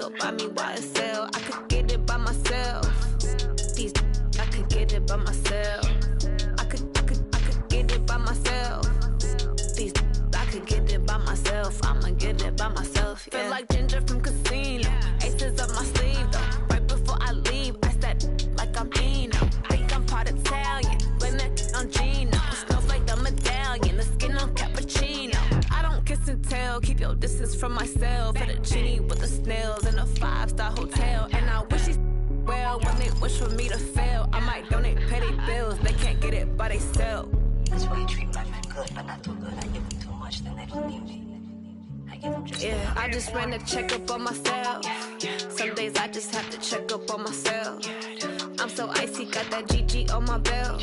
still buy me YSL. I could get it by myself. These I could get it by myself. I could get it by myself. These I could get it by myself. I'ma get it by myself. Yeah. Feel like Ginger from Casino. Aces up my sleeve though. Right before I leave, I said like I'm Dino. Think I'm part Italian. Blame that on Gino. Snowflake the medallion. The skin on cappuccino. I don't kiss and tell. Keep your distance from myself. At a genie with the snails in a 5-star hotel. And I wish he's well when they wish for me to fail. I might donate, pay their bills. They can't get it by they sell. That's why you treat my men good, but not too good. I give them too much, then they don't need me. I give them just yeah, I just ran a checkup on myself. Some days I just have to check up on myself. I'm so icy, got that GG on my belt.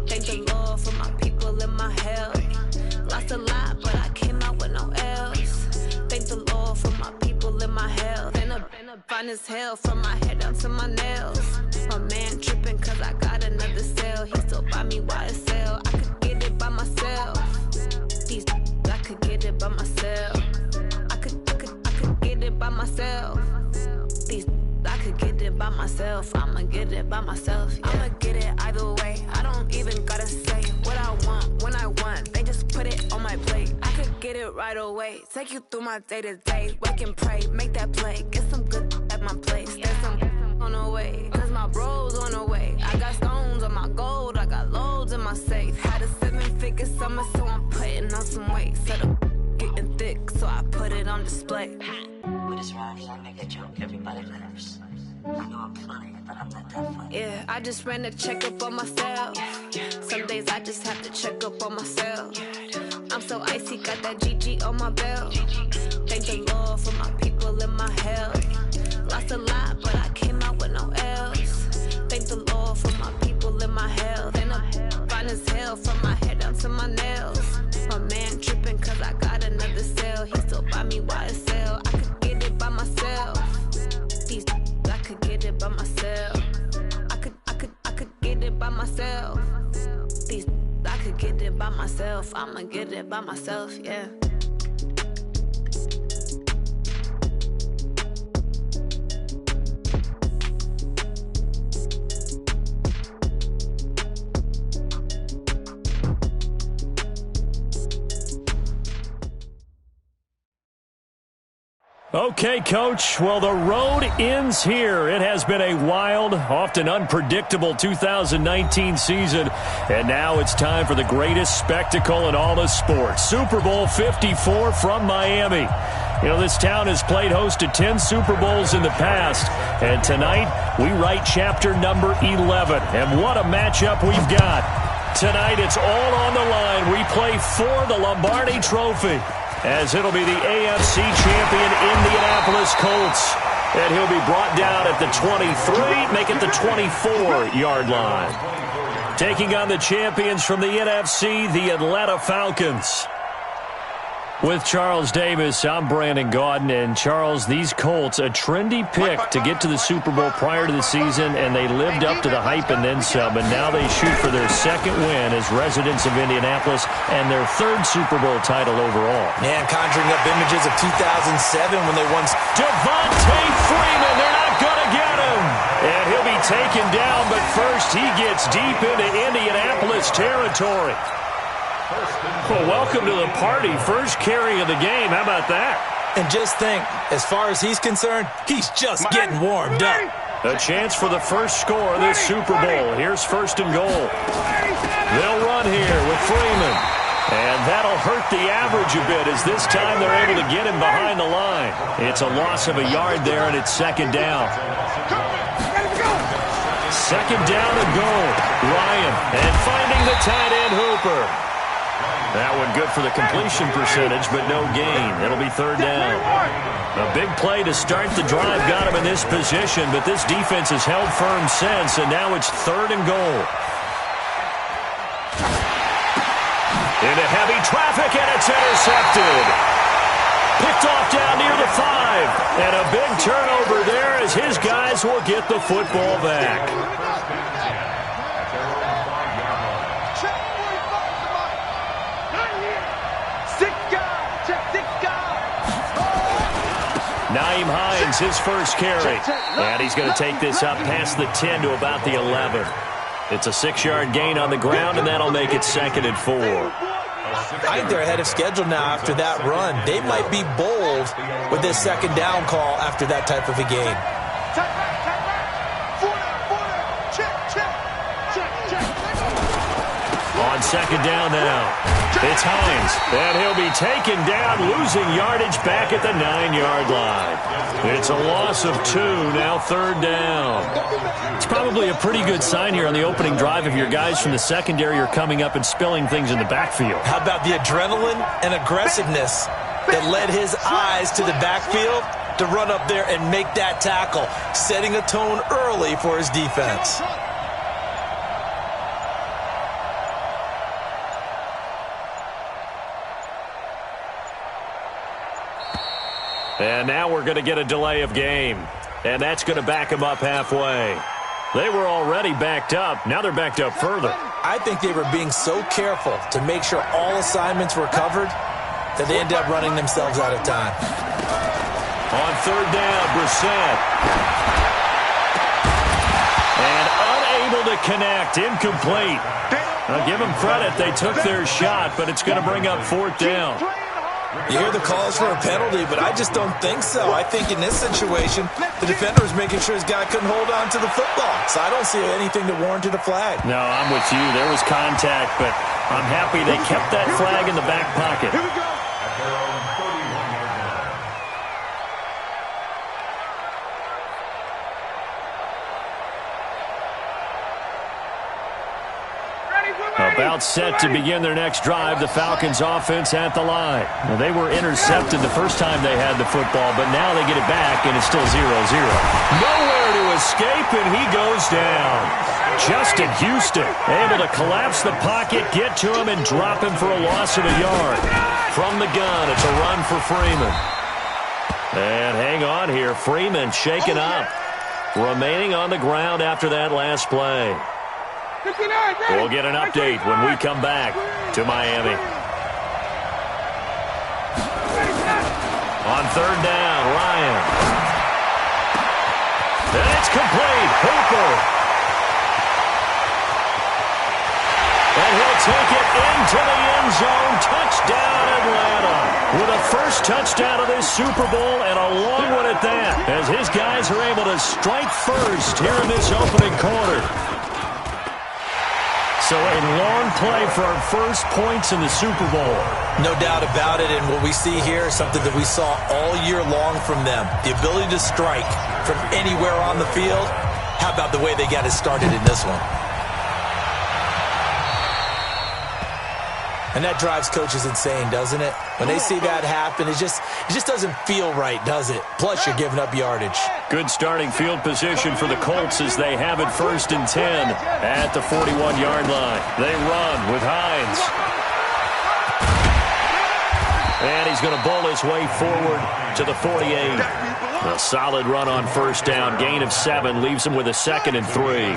Thank the Lord for my people in my health. Lost a lot, but I came out with no else. Thank the Lord for my people in my health. Been a fine as hell from my head down to my nails. My man tripping cause I got another cell. He still buy me YSL. I could get it by myself. These I could get it by myself. I could get it by myself. These I could get it by myself. I'ma get it by myself. Yeah. I'ma get it either way. I don't even gotta say what I want when I want. They just put it on my plate. I could get it right away. Take you through my day to day. Wake and pray, make that play. Get some good at my place. There's some on the way. Cause my bros on the way. I got stones on my gold. I got loads in my safe. Had a 7-figure summer, so I'm putting on some weight. Set up getting thick, so I put it on display. With this rhyme, I make a joke, everybody laughs. I know I'm funny, but I'm not that funny. Yeah, I just ran a checkup on myself. Some days I just have to check up on myself. I'm so icy, got that GG on my belt. Thank the Lord for my people in my health. Lost a lot, but I came out with no else. Thank the Lord for my people in my health. And I'm fine as hell from my head down to my nails. My man tripping cause I got another cell. He still buy me YSL. I could get it by myself. These I could get it by myself. I could get it by myself. These I could get it by myself. I'ma get it by myself, yeah. Okay, Coach. Well, the road ends here. It has been a wild, often unpredictable 2019 season. And now it's time for the greatest spectacle in all of sports. Super Bowl 54 from Miami. You know, this town has played host to 10 Super Bowls in the past. And tonight, we write chapter number 11. And what a matchup we've got. Tonight, it's all on the line. We play for the Lombardi Trophy, as it'll be the AFC champion Indianapolis Colts. And he'll be brought down at the 23, make it the 24-yard line. Taking on the champions from the NFC, the Atlanta Falcons. With Charles Davis, I'm Brandon Gaudin. And Charles, these Colts, a trendy pick to get to the Super Bowl prior to the season, and they lived up to the hype and then some. And now they shoot for their second win as residents of Indianapolis and their third Super Bowl title overall. Yeah, conjuring up images of 2007 when they won. Devontae Freeman, they're not going to get him. And he'll be taken down, but first he gets deep into Indianapolis territory. Well, welcome to the party. First carry of the game. How about that? And just think, as far as he's concerned, he's just getting warmed up. A chance for the first score of this Super Bowl. Here's first and goal. They'll run here with Freeman. And that'll hurt the average a bit, as this time they're able to get him behind the line. It's a loss of a yard there, and it's second down. Second down and goal. Ryan, and finding the tight end Hooper. That one good for the completion percentage, but no gain. It'll be third down. A big play to start the drive got him in this position, but this defense has held firm since, and now it's third and goal. Into heavy traffic, and it's intercepted. Picked off down near the 5. And a big turnover there as his guys will get the football back. Nyheim Hines, his first carry. And he's going to take this up past the 10 to about the 11. It's a 6-yard gain on the ground, and that'll make it 2nd and 4. I think they're ahead of schedule now after that run. They might be bold with this 2nd down call after that type of a game. On 2nd down now, it's Hines, and he'll be taken down, losing yardage back at the 9-yard line. It's a loss of 2, now 3rd down. It's probably a pretty good sign here on the opening drive if your guys from the secondary are coming up and spilling things in the backfield. How about the adrenaline and aggressiveness that led his eyes to the backfield to run up there and make that tackle, setting a tone early for his defense. And now we're going to get a delay of game. And that's going to back them up halfway. They were already backed up. Now they're backed up further. I think they were being so careful to make sure all assignments were covered that they ended up running themselves out of time. On 3rd down, Brissett. And unable to connect. Incomplete. I'll give them credit. They took their shot, but it's going to bring up 4th down. You hear the calls for a penalty, but I just don't think so. I think in this situation, the defender was making sure his guy couldn't hold on to the football. So I don't see anything that warranted a flag. No, I'm with you. There was contact, but I'm happy they kept that flag in the back pocket. Here we go. About set to begin their next drive, the Falcons offense at the line. Well, they were intercepted the first time they had the football, but now they get it back, and it's still 0-0. Nowhere to escape, and he goes down. Justin Houston able to collapse the pocket, get to him, and drop him for a loss of a yard. From the gun, it's a run for Freeman. And hang on here, Freeman shaken up. Remaining on the ground after that last play. We'll get an update when we come back to Miami. On 3rd down, Ryan. And it's complete. Hooper. And he'll take it into the end zone. Touchdown, Atlanta. With a first touchdown of this Super Bowl and a long one at that, as his guys are able to strike first here in this opening quarter. So a long play for our first points in the Super Bowl. No doubt about it, and what we see here is something that we saw all year long from them. The ability to strike from anywhere on the field. How about the way they got it started in this one? And that drives coaches insane, doesn't it? When they see that happen, it just doesn't feel right, does it? Plus, you're giving up yardage. Good starting field position for the Colts as they have it 1st and 10 at the 41-yard line. They run with Hines. And he's going to bowl his way forward to the 48. A solid run on 1st down. Gain of 7 leaves him with a 2nd and 3.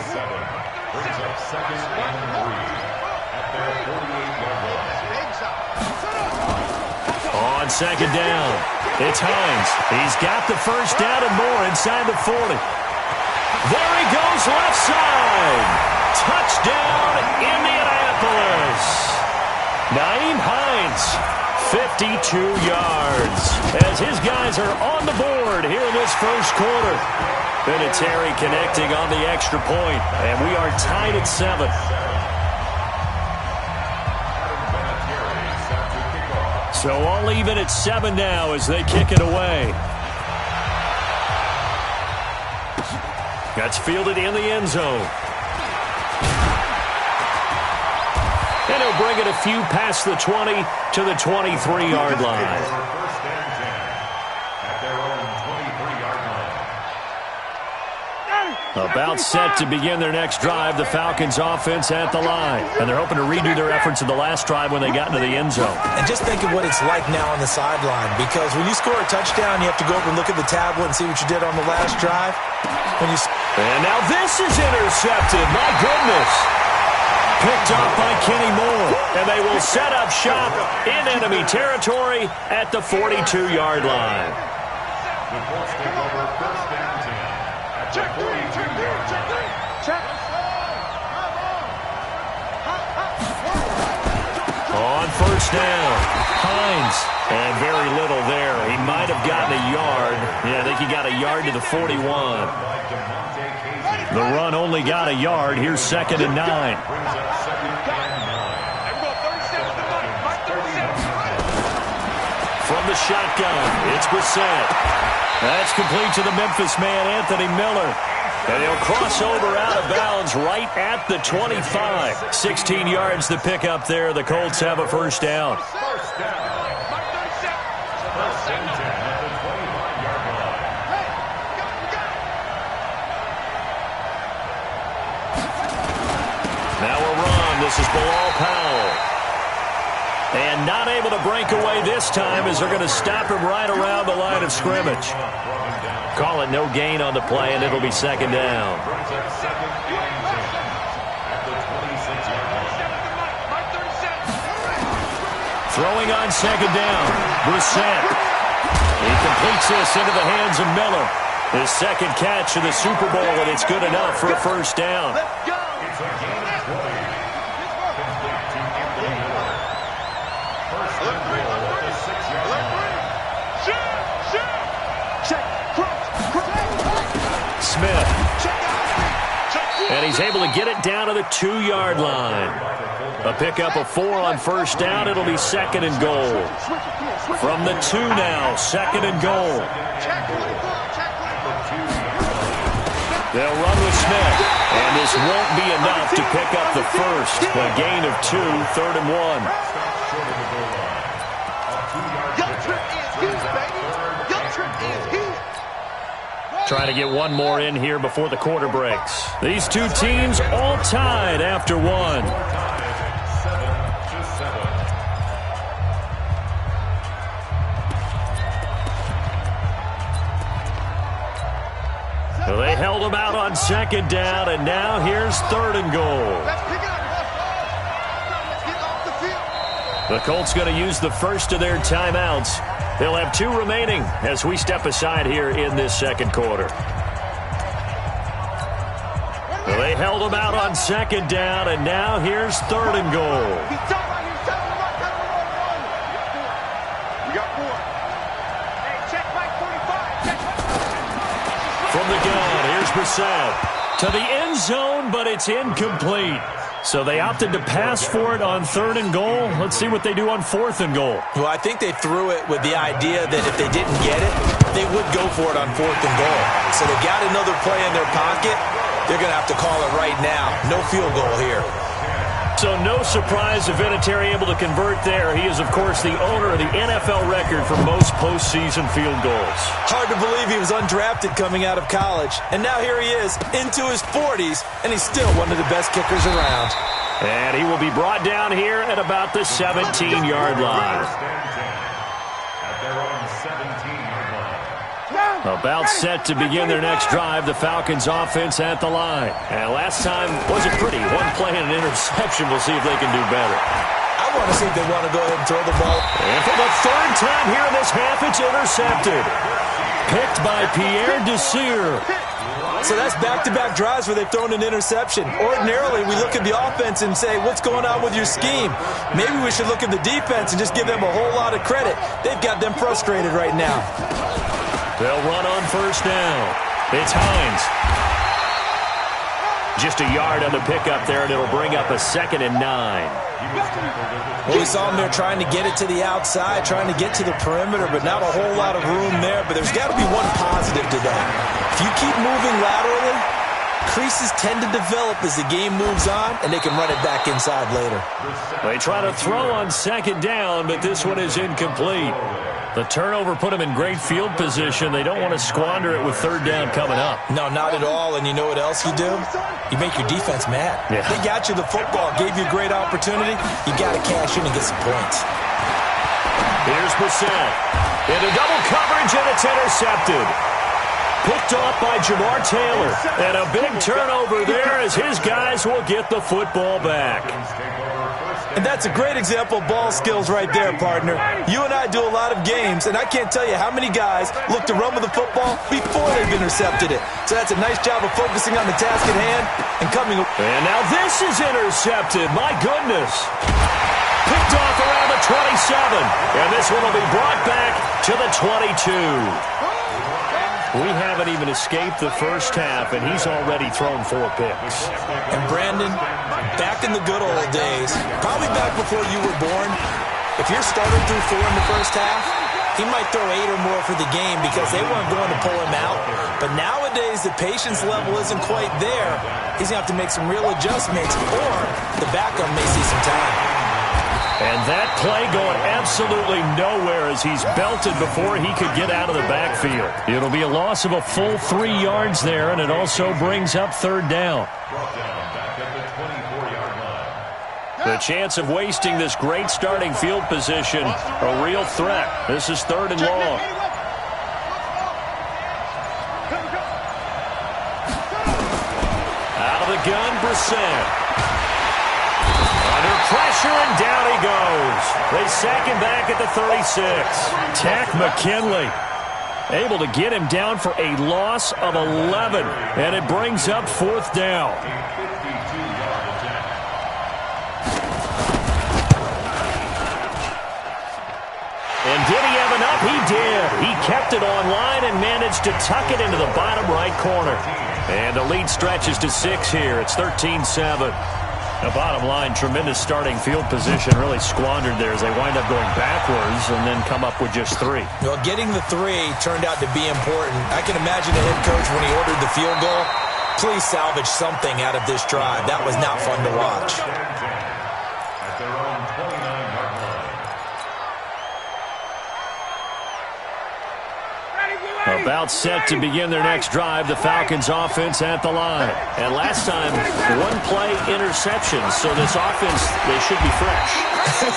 On 2nd down, it's Hines. He's got the 1st down and more inside the 40. There he goes, left side. Touchdown, Indianapolis. Nyheim Hines, 52 yards. As his guys are on the board here in this first quarter. Vinatieri connecting on the extra point, and we are tied at 7. So all even at 7 now as they kick it away. That's fielded in the end zone. And he'll bring it a few past the 20 to the 23-yard line. About set to begin their next drive, the Falcons offense at the line. And they're hoping to redo their efforts in the last drive when they got into the end zone. And just think of what it's like now on the sideline, because when you score a touchdown, you have to go over and look at the tablet and see what you did on the last drive. And now this is intercepted. My goodness. Picked off by Kenny Moore. And they will set up shop in enemy territory at the 42-yard line. The Colts take over first down 10 at the 42-yard line. On first down, Hines. And very little there. He might have gotten a yard. Yeah, I think he got a yard to the 41. The run only got a yard. Here's 2nd and 9. From the shotgun, it's Brissett. That's complete to the Memphis man, Anthony Miller. And he'll cross over out of bounds right at the 25. 16 yards to pick up there. The Colts have a first down. First and 10 at the 25-yard line. Now a run. This is Bilal Powell. And not able to break away this time as they're going to stop him right around the line of scrimmage. Call it no gain on the play, and it'll be 2nd down. Throwing on 2nd down, Brissett. He completes this into the hands of Miller. His 2nd catch of the Super Bowl, and it's good enough for a first down. It's a gain of 20. Complete to Anthony Miller. First and goal at the 6-yard line. Smith. And he's able to get it down to the 2-yard line. A pickup of 4 on first down. It'll be 2nd and goal. From the 2 now, 2nd and goal. They'll run with Smith. And this won't be enough to pick up the first. A gain of 2, 3rd and 1. Trying to get one more in here before the quarter breaks. These two teams all tied after one. 7-7. So they held them out on 2nd down, and now here's 3rd and goal. The Colts going to use the first of their timeouts. They'll have 2 remaining as we step aside here in this 2nd quarter. They held them out on 2nd down, and now here's 3rd and goal. From the gun, here's Brissett. To the end zone, but it's incomplete. So they opted to pass for it on 3rd and goal. Let's see what they do on 4th and goal. Well, I think they threw it with the idea that if they didn't get it, they would go for it on 4th and goal. So they've got another play in their pocket. They're going to have to call it right now. No field goal here. So no surprise if Vinatieri able to convert there. He is, of course, the owner of the NFL record for most postseason field goals. Hard to believe he was undrafted coming out of college. And now here he is into his 40s, and he's still one of the best kickers around. And he will be brought down here at about the 17-yard line. About set to begin their next drive, the Falcons offense at the line. And last time wasn't pretty. One play and an interception. We'll see if they can do better. I want to see if they want to go ahead and throw the ball. And for the 3rd time here in this half, it's intercepted. Picked by Pierre Desir. So that's back-to-back drives where they've thrown an interception. Ordinarily, we look at the offense and say, what's going on with your scheme? Maybe we should look at the defense and just give them a whole lot of credit. They've got them frustrated right now. They'll run on first down. It's Hines. Just a yard on the pickup there, and it'll bring up a 2nd and 9. Well, we saw him there trying to get it to the outside, trying to get to the perimeter, but not a whole lot of room there. But there's got to be one positive to that. If you keep moving laterally, creases tend to develop as the game moves on, and they can run it back inside later. They try to throw on 2nd down, but this one is incomplete. The turnover put them in great field position. They don't want to squander it with 3rd down coming up. No, not at all. And you know what else you do? You make your defense mad. Yeah. They got you the football, gave you a great opportunity. You got to cash in and get some points. Here's Brissett. Into double coverage, and it's intercepted. Picked off by Jamar Taylor. And a big turnover there as his guys will get the football back. And that's a great example of ball skills right there, partner. You and I do a lot of games, and I can't tell you how many guys look to run with the football before they've intercepted it. So that's a nice job of focusing on the task at hand and coming. And now this is intercepted. My goodness. Picked off around the 27. And this one will be brought back to the 22. We haven't even escaped the first half, and he's already thrown 4 picks. And Brandon, back in the good old days, probably back before you were born, if your starter threw 4 in the first half, he might throw 8 or more for the game because they weren't going to pull him out. But nowadays, the patience level isn't quite there. He's going to have to make some real adjustments, or the backup may see some time. And that play going absolutely nowhere as he's belted before he could get out of the backfield. It'll be a loss of a full 3 yards there, and it also brings up 3rd down. The chance of wasting this great starting field position, a real threat. This is 3rd and long. Out of the gun, Brissett. Under pressure, and down he goes. They sack him back at the 36. Tack McKinley able to get him down for a loss of 11, and it brings up 4th down. And did he have enough? He did. He kept it online and managed to tuck it into the bottom right corner. And the lead stretches to 6 here. It's 13-7. The bottom line, tremendous starting field position, really squandered there as they wind up going backwards and then come up with just 3. Well, getting the 3 turned out to be important. I can imagine the head coach when he ordered the field goal. Please salvage something out of this drive. That was not fun to watch. At their own 29-yard line. About set to begin their next drive, the Falcons offense at the line. And last time, 1-play interception, so this offense, they should be fresh.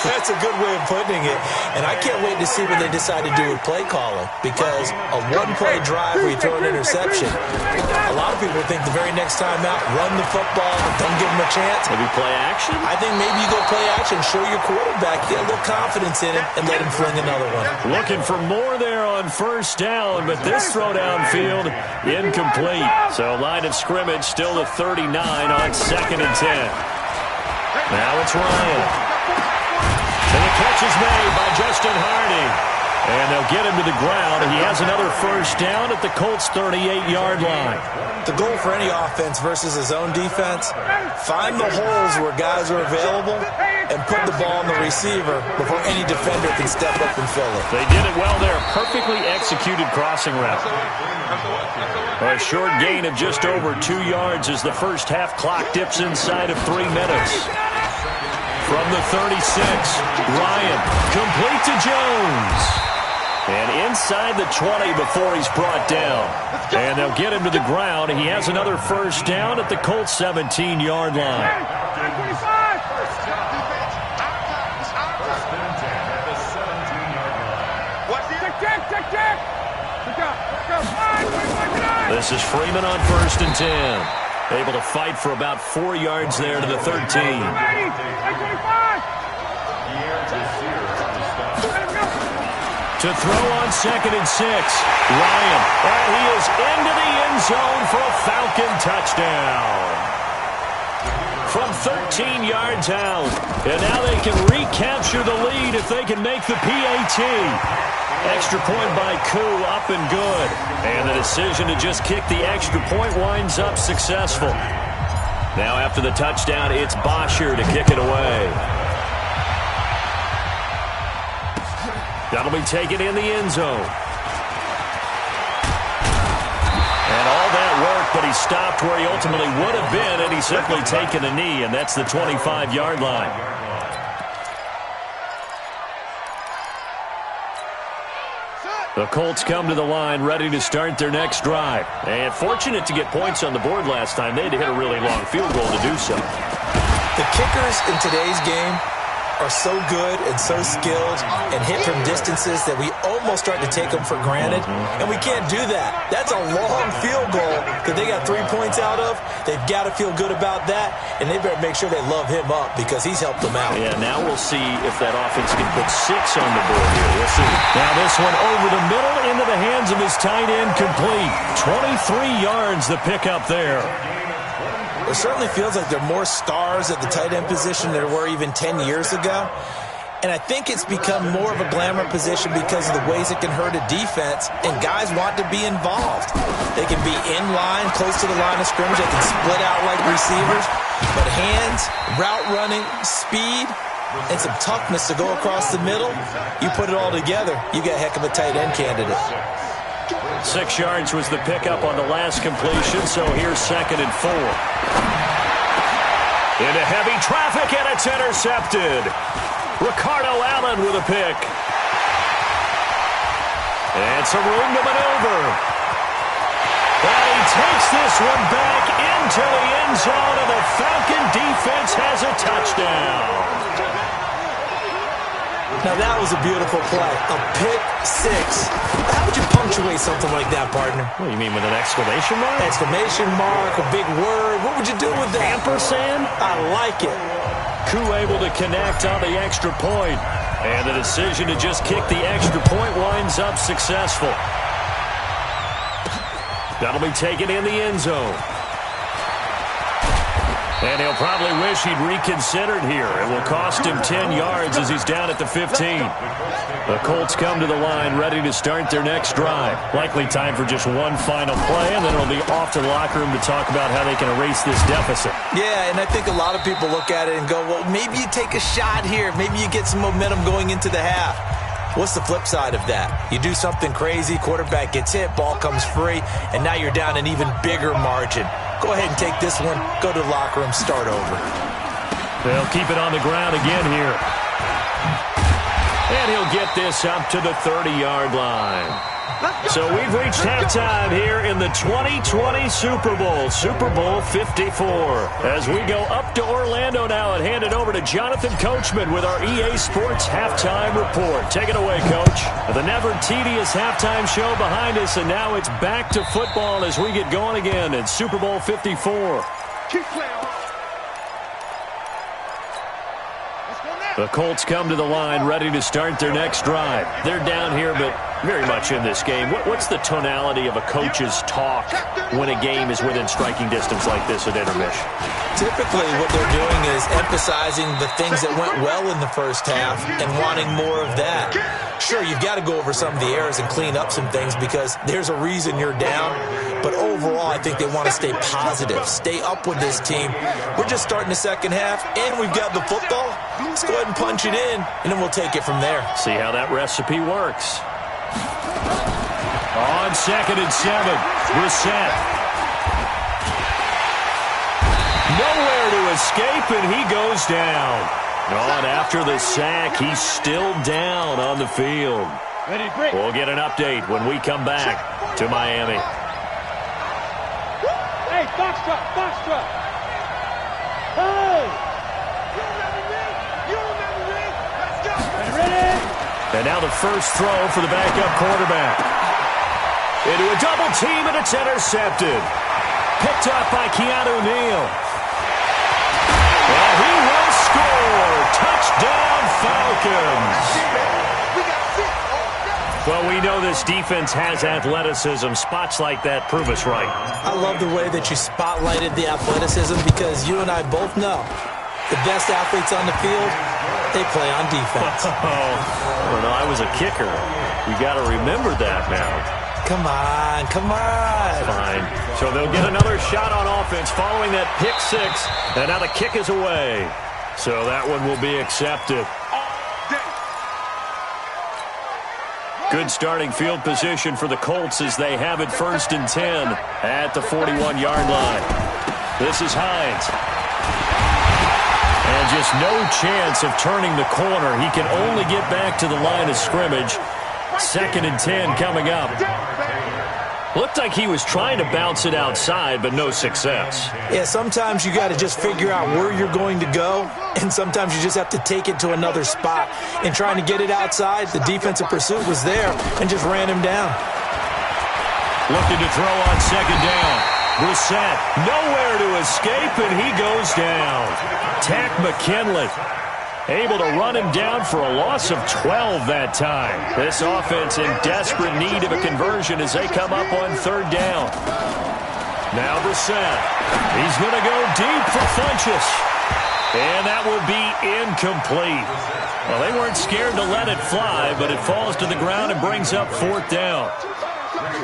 That's a good way of putting it. And I can't wait to see what they decide to do with play calling, because a 1-play drive where you throw an interception, a lot of people think the very next time out, run the football, don't give them a chance. Maybe play action? I think maybe you go play action, show your quarterback, get a little confidence in him, and let him fling another one. Looking for more there on 1st down, but this throw downfield, incomplete. So line of scrimmage still at 39 on 2nd and 10. Now it's Ryan. And the catch is made by Justin Hardy. And they'll get him to the ground, and he has another 1st down at the Colts' 38-yard line. The goal for any offense versus his own defense, find the holes where guys are available and put the ball on the receiver before any defender can step up and fill it. They did it well there. Perfectly executed crossing route. A short gain of just over 2 yards as the first half clock dips inside of 3 minutes. From the 36, Ryan, complete to Jones. And inside the 20 before he's brought down. And they'll get him to the ground. He has another 1st down at the Colts' 17-yard line. This is Freeman on 1st and 10. Able to fight for about 4 yards there to the 13. To throw on 2nd and 6. Ryan, and he is into the end zone for a Falcon touchdown. From 13 yards out. And now they can recapture the lead if they can make the PAT. Extra point by Koo, up and good. And the decision to just kick the extra point winds up successful. Now after the touchdown, it's Bosher to kick it away. That'll be taken in the end zone. And all that work, but he stopped where he ultimately would have been, and he's simply taken a knee, and that's the 25-yard line. The Colts come to the line ready to start their next drive. And fortunate to get points on the board last time. They had to hit a really long field goal to do so. The kickers in today's game are so good and so skilled and hit from distances that we almost start to take them for granted. And we can't do that. That's a long field goal that they got 3 points points out of, they've got to feel good about that, and they better make sure they love him up because he's helped them out. Yeah, now we'll see if that offense can put 6 on the board here. We'll see. Now this one over the middle into the hands of his tight end, complete. 23 yards the pickup there. It certainly feels like there are more stars at the tight end position than there were even 10 years ago. And I think it's become more of a glamour position because of the ways it can hurt a defense, and guys want to be involved. They can be in line, close to the line of scrimmage. They can split out like receivers. But hands, route running, speed, and some toughness to go across the middle, you put it all together, you got a heck of a tight end candidate. 6 yards was the pickup on the last completion, so here's 2nd and 4. Into heavy traffic, and it's intercepted. Ricardo Allen with a pick. And some room to maneuver. And he takes this one back into the end zone, and the Falcon defense has a touchdown. Now that was a beautiful play. A pick 6. How would you punctuate something like that, partner? What do you mean, with an exclamation mark? Exclamation mark, a big word. What would you do with that? Ampersand? I like it. Koo able to connect on the extra point. And the decision to just kick the extra point winds up successful. That'll be taken in the end zone. And he'll probably wish he'd reconsidered here. It will cost him 10 yards as he's down at the 15. The Colts come to the line ready to start their next drive. Likely time for just one final play, and then it'll be off to the locker room to talk about how they can erase this deficit. Yeah, and I think a lot of people look at it and go, well, maybe you take a shot here. Maybe you get some momentum going into the half. What's the flip side of that? You do something crazy, quarterback gets hit, ball comes free, and now you're down an even bigger margin. Go ahead and take this one, go to the locker room, start over. They'll keep it on the ground again here. And he'll get this up to the 30-yard line. So we've reached halftime here in the 2020 Super Bowl, Super Bowl 54. As we go up to Orlando now and hand it over to Jonathan Coachman with our EA Sports Halftime Report. Take it away, Coach. The never tedious halftime show behind us, and now it's back to football as we get going again in Super Bowl 54. The Colts come to the line ready to start their next drive. They're down here, but very much in this game. What's the tonality of a coach's talk when a game is within striking distance like this at intermission? Typically, what they're doing is emphasizing the things that went well in the first half and wanting more of that. Sure, you've got to go over some of the errors and clean up some things because there's a reason you're down. But overall, I think they want to stay positive, stay up with this team. We're just starting the second half, and we've got the football. Let's go ahead and punch it in, and then we'll take it from there. See how that recipe works. On 2nd and 7, Brissett. Nowhere to escape, and he goes down. On after the sack, he's still down on the field. We'll get an update when we come back to Miami. Hey, box truck. Hey! You remember me? Let's go! Ready? And now the first throw for the backup quarterback. Into a double team, and it's intercepted. Picked up by Keanu Neal. And he will score. Touchdown, Falcons. Well, we know this defense has athleticism. Spots like that prove us right. I love the way that you spotlighted the athleticism because you and I both know the best athletes on the field, they play on defense. Well, no, I was a kicker. You got to remember that now. Come on. Fine. So they'll get another shot on offense following that pick 6, and now the kick is away. So that one will be accepted. Good starting field position for the Colts as they have it 1st and 10 at the 41-yard line. This is Hines. And just no chance of turning the corner. He can only get back to the line of scrimmage. 2nd and 10 coming up. Looked like he was trying to bounce it outside, but no success. Yeah, sometimes you got to just figure out where you're going to go, and sometimes you just have to take it to another spot. And trying to get it outside, the defensive pursuit was there and just ran him down. Looking to throw on 2nd down. Brissett, nowhere to escape, and he goes down. Tack McKinley able to run him down for a loss of 12 that time. This offense in desperate need of a conversion as they come up on third down. Now Brissett. He's going to go deep for Funchess. And that will be incomplete. Well, they weren't scared to let it fly, but it falls to the ground and brings up fourth down.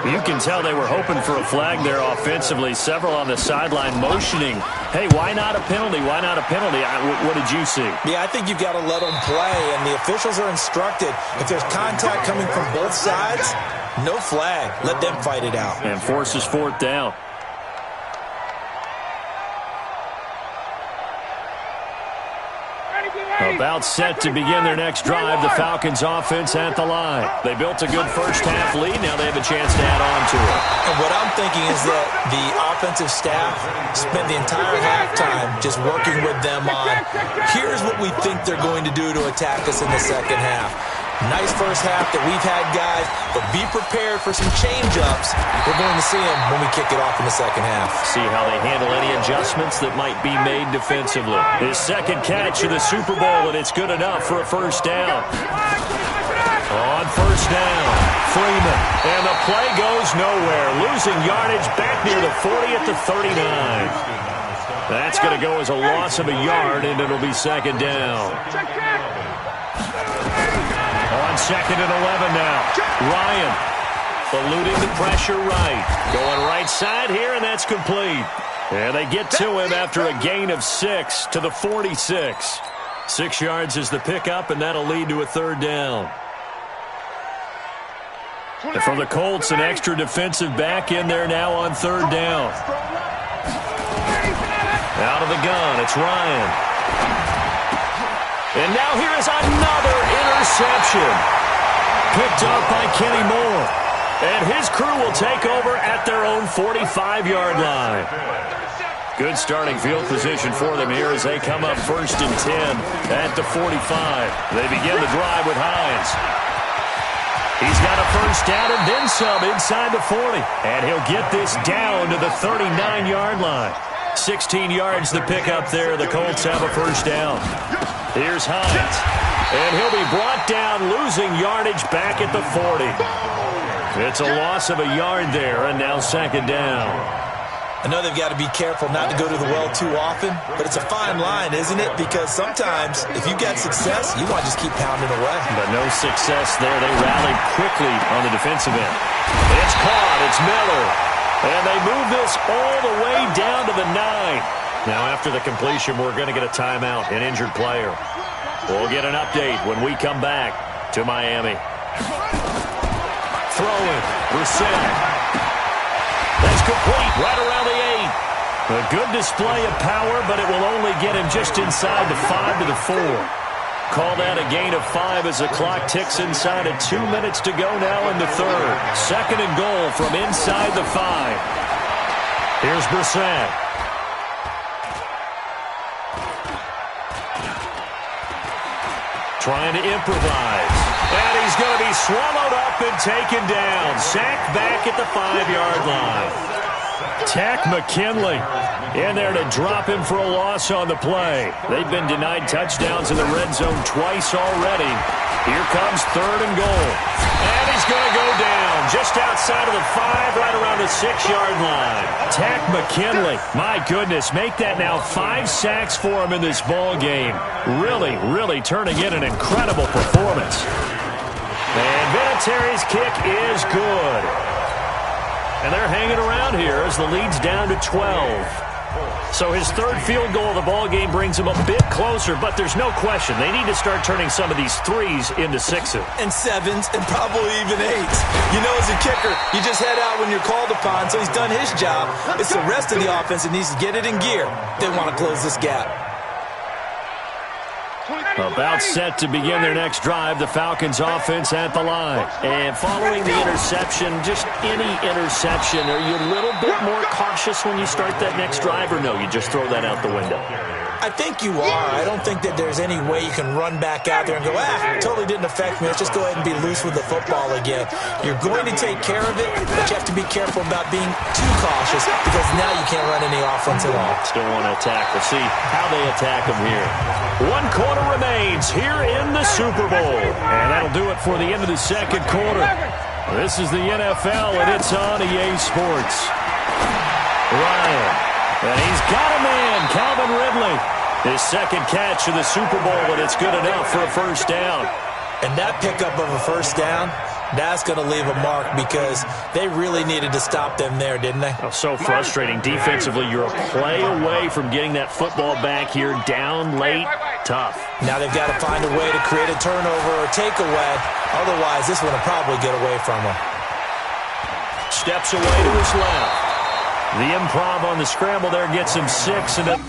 You can tell they were hoping for a flag there offensively. Several on the sideline motioning, hey, why not a penalty? Why not a penalty? What did you see? Yeah, I think you've got to let them play, and the officials are instructed. If there's contact coming from both sides, no flag. Let them fight it out. And forces fourth down. About set to begin their next drive. The Falcons offense at the line. They built a good first half lead. Now they have a chance to add on to it. And what I'm thinking is that the offensive staff spent the entire halftime just working with them on, here's what we think they're going to do to attack us in the second half. Nice first half that we've had, guys, but be prepared for some change-ups. We're going to see them when we kick it off in the second half. See how they handle any adjustments that might be made defensively. His second catch of the Super Bowl, and it's good enough for a first down. On first down, Freeman, and the play goes nowhere. Losing yardage back near the 40 at the 39. That's going to go as a loss of a yard, and it'll be second down. On second and 11 now. Ryan eluding the pressure right. Going right side here, and that's complete. And they get to him after a gain of 6 to the 46. 6 yards is the pickup, and that'll lead to a third down. And from the Colts, an extra defensive back in there now on third down. Out of the gun, it's Ryan. And now here is another interception. Picked up by Kenny Moore. And his crew will take over at their own 45-yard line. Good starting field position for them here as they come up first and 10 at the 45. They begin the drive with Hines. He's got a first down and then some inside the 40. And he'll get this down to the 39-yard line. 16 yards the pickup there. The Colts have a first down. Here's Hines. And he'll be brought down, losing yardage back at the 40. It's a loss of a yard there, and now second down. I know they've got to be careful not to go to the well too often, but it's a fine line, isn't it? Because sometimes, if you get success, you want to just keep pounding away. But no success there. They rallied quickly on the defensive end. It's caught. It's Miller. And they move this all the way down to the 9. Now, after the completion, we're going to get a timeout, an injured player. We'll get an update when we come back to Miami. Throwing, Brissett. That's complete, right around the 8. A good display of power, but it will only get him just inside the 5 to the 4. Call that a gain of 5 as the clock ticks inside of 2 minutes to go now in the third. Second and goal from inside the 5. Here's Brissett. Trying to improvise. And he's going to be swallowed up and taken down. Sacked back at the 5-yard line. Tack McKinley in there to drop him for a loss on the play. They've been denied touchdowns in the red zone twice already. Here comes third and goal. And he's going to go down just outside of the 5, right around the 6-yard line. Tack McKinley, my goodness, make that now 5 sacks for him in this ball game. Really, really turning in an incredible performance. And Vinatieri's kick is good. And they're hanging around here as the lead's down to 12. So his third field goal of the ball game brings him a bit closer, but there's no question they need to start turning some of these 3s into 6s. And 7s, and probably even 8s. You know, as a kicker, you just head out when you're called upon, so he's done his job. It's the rest of the offense that needs to get it in gear. They want to close this gap. About set to begin their next drive, the Falcons offense at the line. And following the interception, just any interception, are you a little bit more cautious when you start that next drive, or no, you just throw that out the window? I think you are. I don't think that there's any way you can run back out there and go, totally didn't affect me. Let's just go ahead and be loose with the football again. You're going to take care of it, but you have to be careful about being too cautious because now you can't run any offense at all. Still want to attack. We'll see how they attack them here. 1 quarter remains here in the Super Bowl. And that'll do it for the end of the second quarter. This is the NFL, and it's on EA Sports. Ryan. And he's got a man, Calvin Ridley. His second catch of the Super Bowl, and it's good enough for a first down. And that pickup of a first down, that's going to leave a mark because they really needed to stop them there, didn't they? Oh, so frustrating. Defensively, you're a play away from getting that football back here down late. Tough. Now they've got to find a way to create a turnover or takeaway. Otherwise, this one will probably get away from them. Steps away to his left. The improv on the scramble there gets him 6. And it'll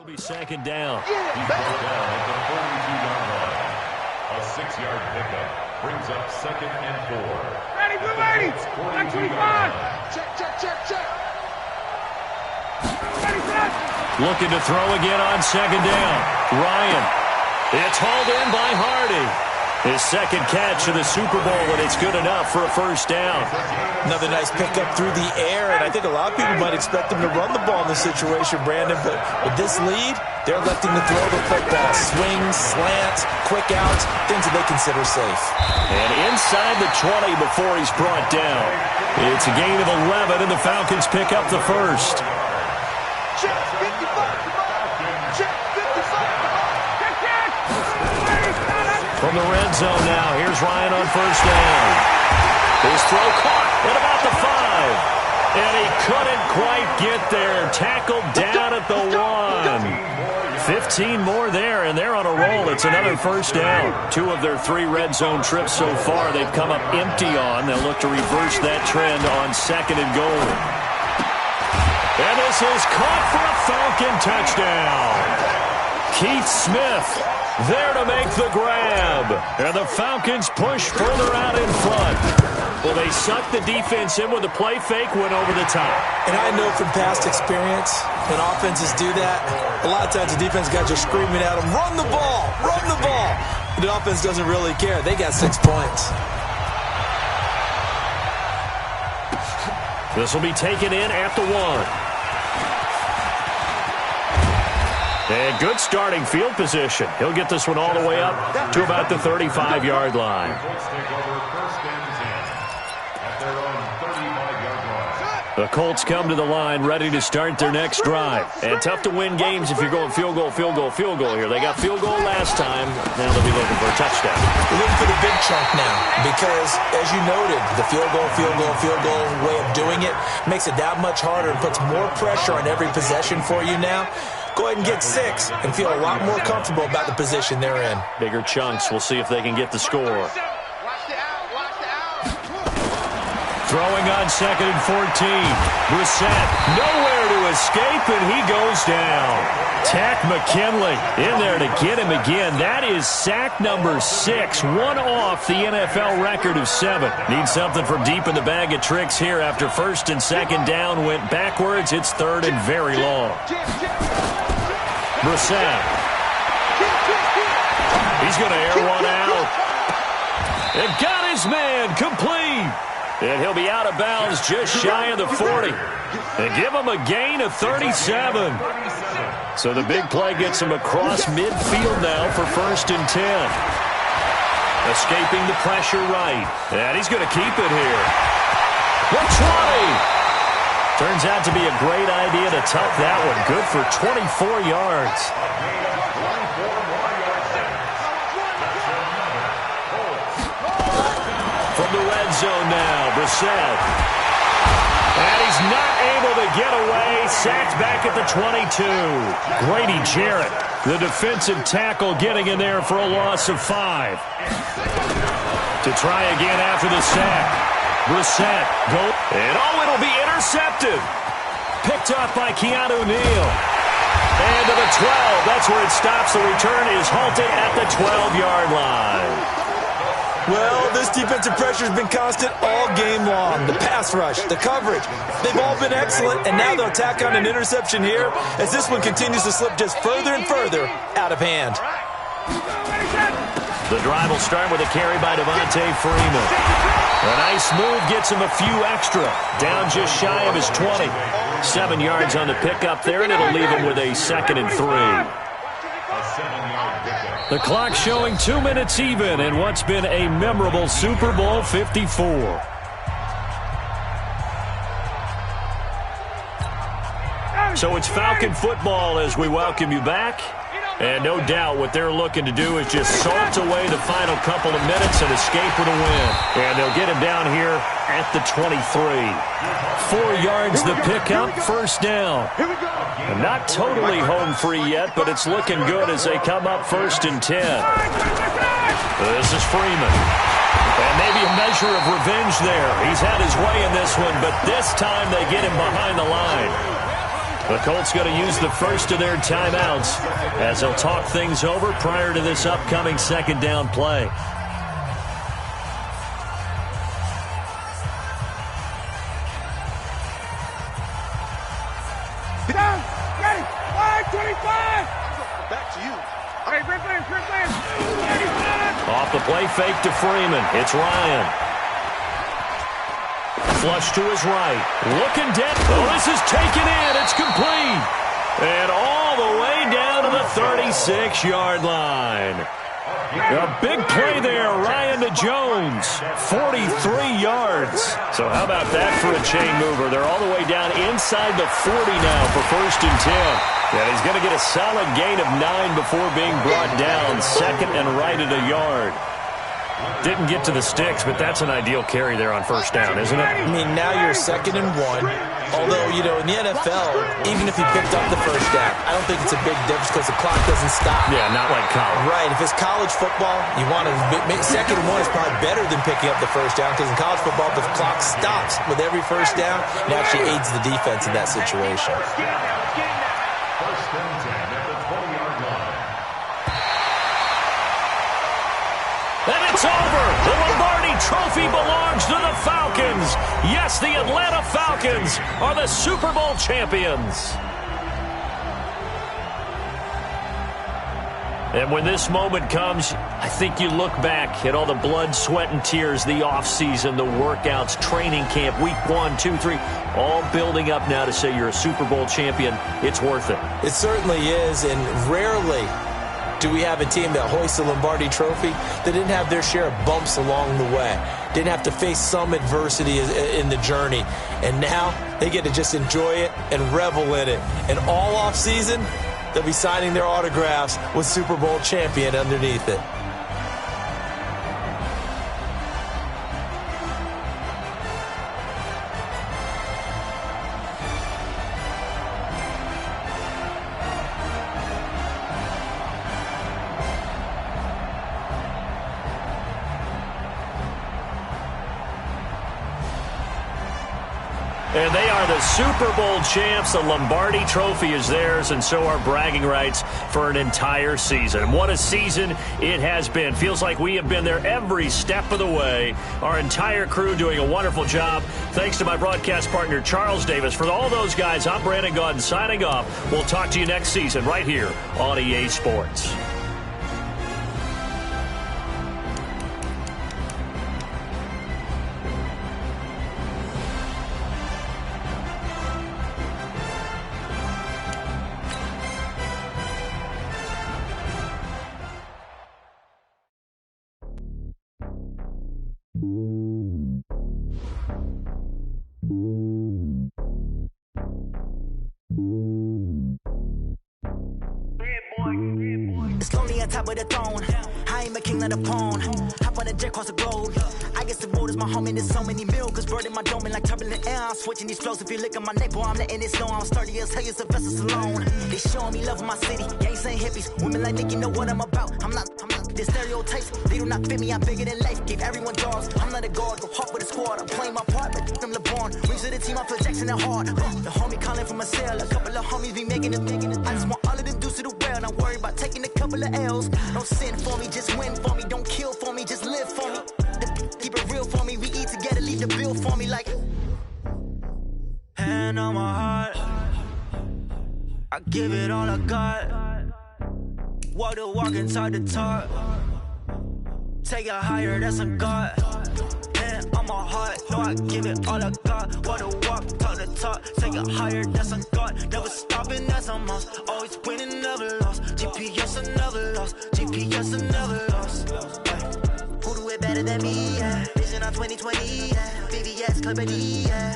be second down. He's brought down at the 42-yard line. A 6-yard pickup brings up 2nd and 4. Ready, blue lady. 25. Check. Ready, set. Looking to throw again on second down. Ryan. It's hauled in by Hardy. His second catch of the Super Bowl, and it's good enough for a first down. Another nice pickup through the air, and I think a lot of people might expect him to run the ball in this situation, Brandon, but with this lead, they're electing to throw the football. Swings, slants, quick outs, things that they consider safe. And inside the 20 before he's brought down. It's a gain of 11, and the Falcons pick up the first. Check 55. Check 55. From the red zone now, here's Ryan on first down. His throw caught at about the 5. And he couldn't quite get there. Tackled down at the 1. 15 more there, and they're on a roll. It's another first down. 2 of their 3 red zone trips so far they've come up empty on. They'll look to reverse that trend on 2nd and goal. And this is caught for a Falcon touchdown. Keith Smith there to make the grab. And the Falcons push further out in front. Well, they sucked the defense in with a play fake, went over the top. And I know from past experience, when offenses do that, a lot of times the defense guys are screaming at them, run the ball, run the ball. The offense doesn't really care. They got 6 points. This will be taken in at the 1. And good starting field position. He'll get this one all the way up to about the 35-yard line. The Colts come to the line ready to start their next drive. And tough to win games if you're going field goal here. They got field goal last time. Now they'll be looking for a touchdown. We're looking for the big chunk now because, as you noted, the field goal way of doing it makes it that much harder and puts more pressure on every possession for you now. Go ahead and get 6 and feel a lot more comfortable about the position they're in. Bigger chunks. We'll see if they can get the score. Throwing on 2nd and 14. Brissett nowhere to escape, and he goes down. Tack McKinley in there to get him again. That is sack number 6. One off the NFL record of 7. Need something from deep in the bag of tricks here after 1st and 2nd down went backwards. It's 3rd and very long. Brissett. He's going to air one out. And got his man complete. And he'll be out of bounds just shy of the 40. And give him a gain of 37. So the big play gets him across midfield now for 1st and 10. Escaping the pressure right. And he's going to keep it here. The 20. Turns out to be a great idea to tuck that one. Good for 24 yards. From the red zone now, Brissett. And he's not able to get away. Sacked back at the 22. Grady Jarrett, the defensive tackle, getting in there for a loss of 5. To try again after the sack. Brissett, go. And it'll be intercepted. Picked off by Keanu Neal. And to the 12. That's where it stops. The return is halted at the 12-yard line. Well, this defensive pressure has been constant all game long. The pass rush, the coverage, they've all been excellent, and now they'll tack on an interception here as this one continues to slip just further and further out of hand. The drive will start with a carry by Devontae Freeman. A nice move gets him a few extra. Down just shy of his 20. 7 yards on the pickup there, and it'll leave him with a 2nd and 3. The clock showing 2 minutes even in what's been a memorable Super Bowl 54. So it's Falcon football as we welcome you back. And no doubt what they're looking to do is just salt away the final couple of minutes and escape with a win. And they'll get him down here at the 23. 4 yards the pickup, first down. And not totally home free yet, but it's looking good as they come up 1st and 10. This is Freeman. And maybe a measure of revenge there. He's had his way in this one, but this time they get him behind the line. The Colts going to use the first of their timeouts as they'll talk things over prior to this upcoming 2nd down play. Get down. Ready. 525. Back to you. Okay, grip in. Off the play fake to Freeman. It's Ryan. Flush to his right. Looking dead. Oh, this is taken in. It's complete. And all the way down to the 36-yard line. A big play there. Ryan to Jones. 43 yards. So how about that for a chain mover? They're all the way down inside the 40 now for 1st and 10. And he's going to get a solid gain of 9 before being brought down. 2nd and right at a yard. Didn't get to the sticks, but that's an ideal carry there on 1st down, isn't it? I mean, now you're 2nd and 1. Although, you know, in the NFL, even if you picked up the 1st down, I don't think it's a big difference because the clock doesn't stop. Yeah, not like college. Right. If it's college football, you want to make 2nd and 1 is probably better than picking up the 1st down because in college football, the clock stops with every 1st down and actually aids the defense in that situation. 1st and 10 at the 20-yard line. And it's over. The Lombardi Trophy belongs to the Falcons. Yes, the Atlanta Falcons are the Super Bowl champions. And when this moment comes, I think you look back at all the blood, sweat, and tears, the offseason, the workouts, training camp, week 1, 2, 3, all building up now to say you're a Super Bowl champion. It's worth it. It certainly is, and rarely do we have a team that hoists the Lombardi Trophy that didn't have their share of bumps along the way, didn't have to face some adversity in the journey, and now they get to just enjoy it and revel in it. And all offseason, they'll be signing their autographs with Super Bowl champion underneath it. And they are the Super Bowl champs. The Lombardi Trophy is theirs, and so are bragging rights for an entire season. What a season it has been. Feels like we have been there every step of the way. Our entire crew doing a wonderful job. Thanks to my broadcast partner, Charles Davis. For all those guys, I'm Brandon Gaudin signing off. We'll talk to you next season right here on EA Sports. It's lonely on top of the throne. I ain't a king of the pawn. Hop on a jet across the globe. I guess the road is my home and there's so many milkers burning my dome and like turbulent air. I'm switching these flows. If you look at my neck, boy, I'm letting it slow. I'm sturdy as hell, it's a vessel alone. They showing me love in my city. Gangs ain't hippies. Women like Nicky know what I'm about. I'm not The stereotypes, they do not fit me, I'm bigger than life. Gave everyone dogs, I'm not a guard, go hard with a squad. I'm playing my part, but I'm LeBron. Rings of the team, I feel Jackson and hard. The homie calling from a cell, a couple of homies be making it. I just want all of them dudes to the well, not worry about taking a couple of L's. Don't sin for me, just win for me. Don't kill for me, just live for me. Keep it real for me, we eat together, leave the bill for me like. Hand on my heart, I give it all I got. Walk the walk and talk the talk. Take it higher, that's a God. Hand on my heart, no, I give it all I got. Walk the walk, talk the talk. Take it higher, that's a God. Never stopping, that's a must. Always winning, never lost. GPS, I never lost. GPS, I never lost. Who do it better than me? Yeah. Vision on 2020. Yeah. VVS, Clarity. Yeah.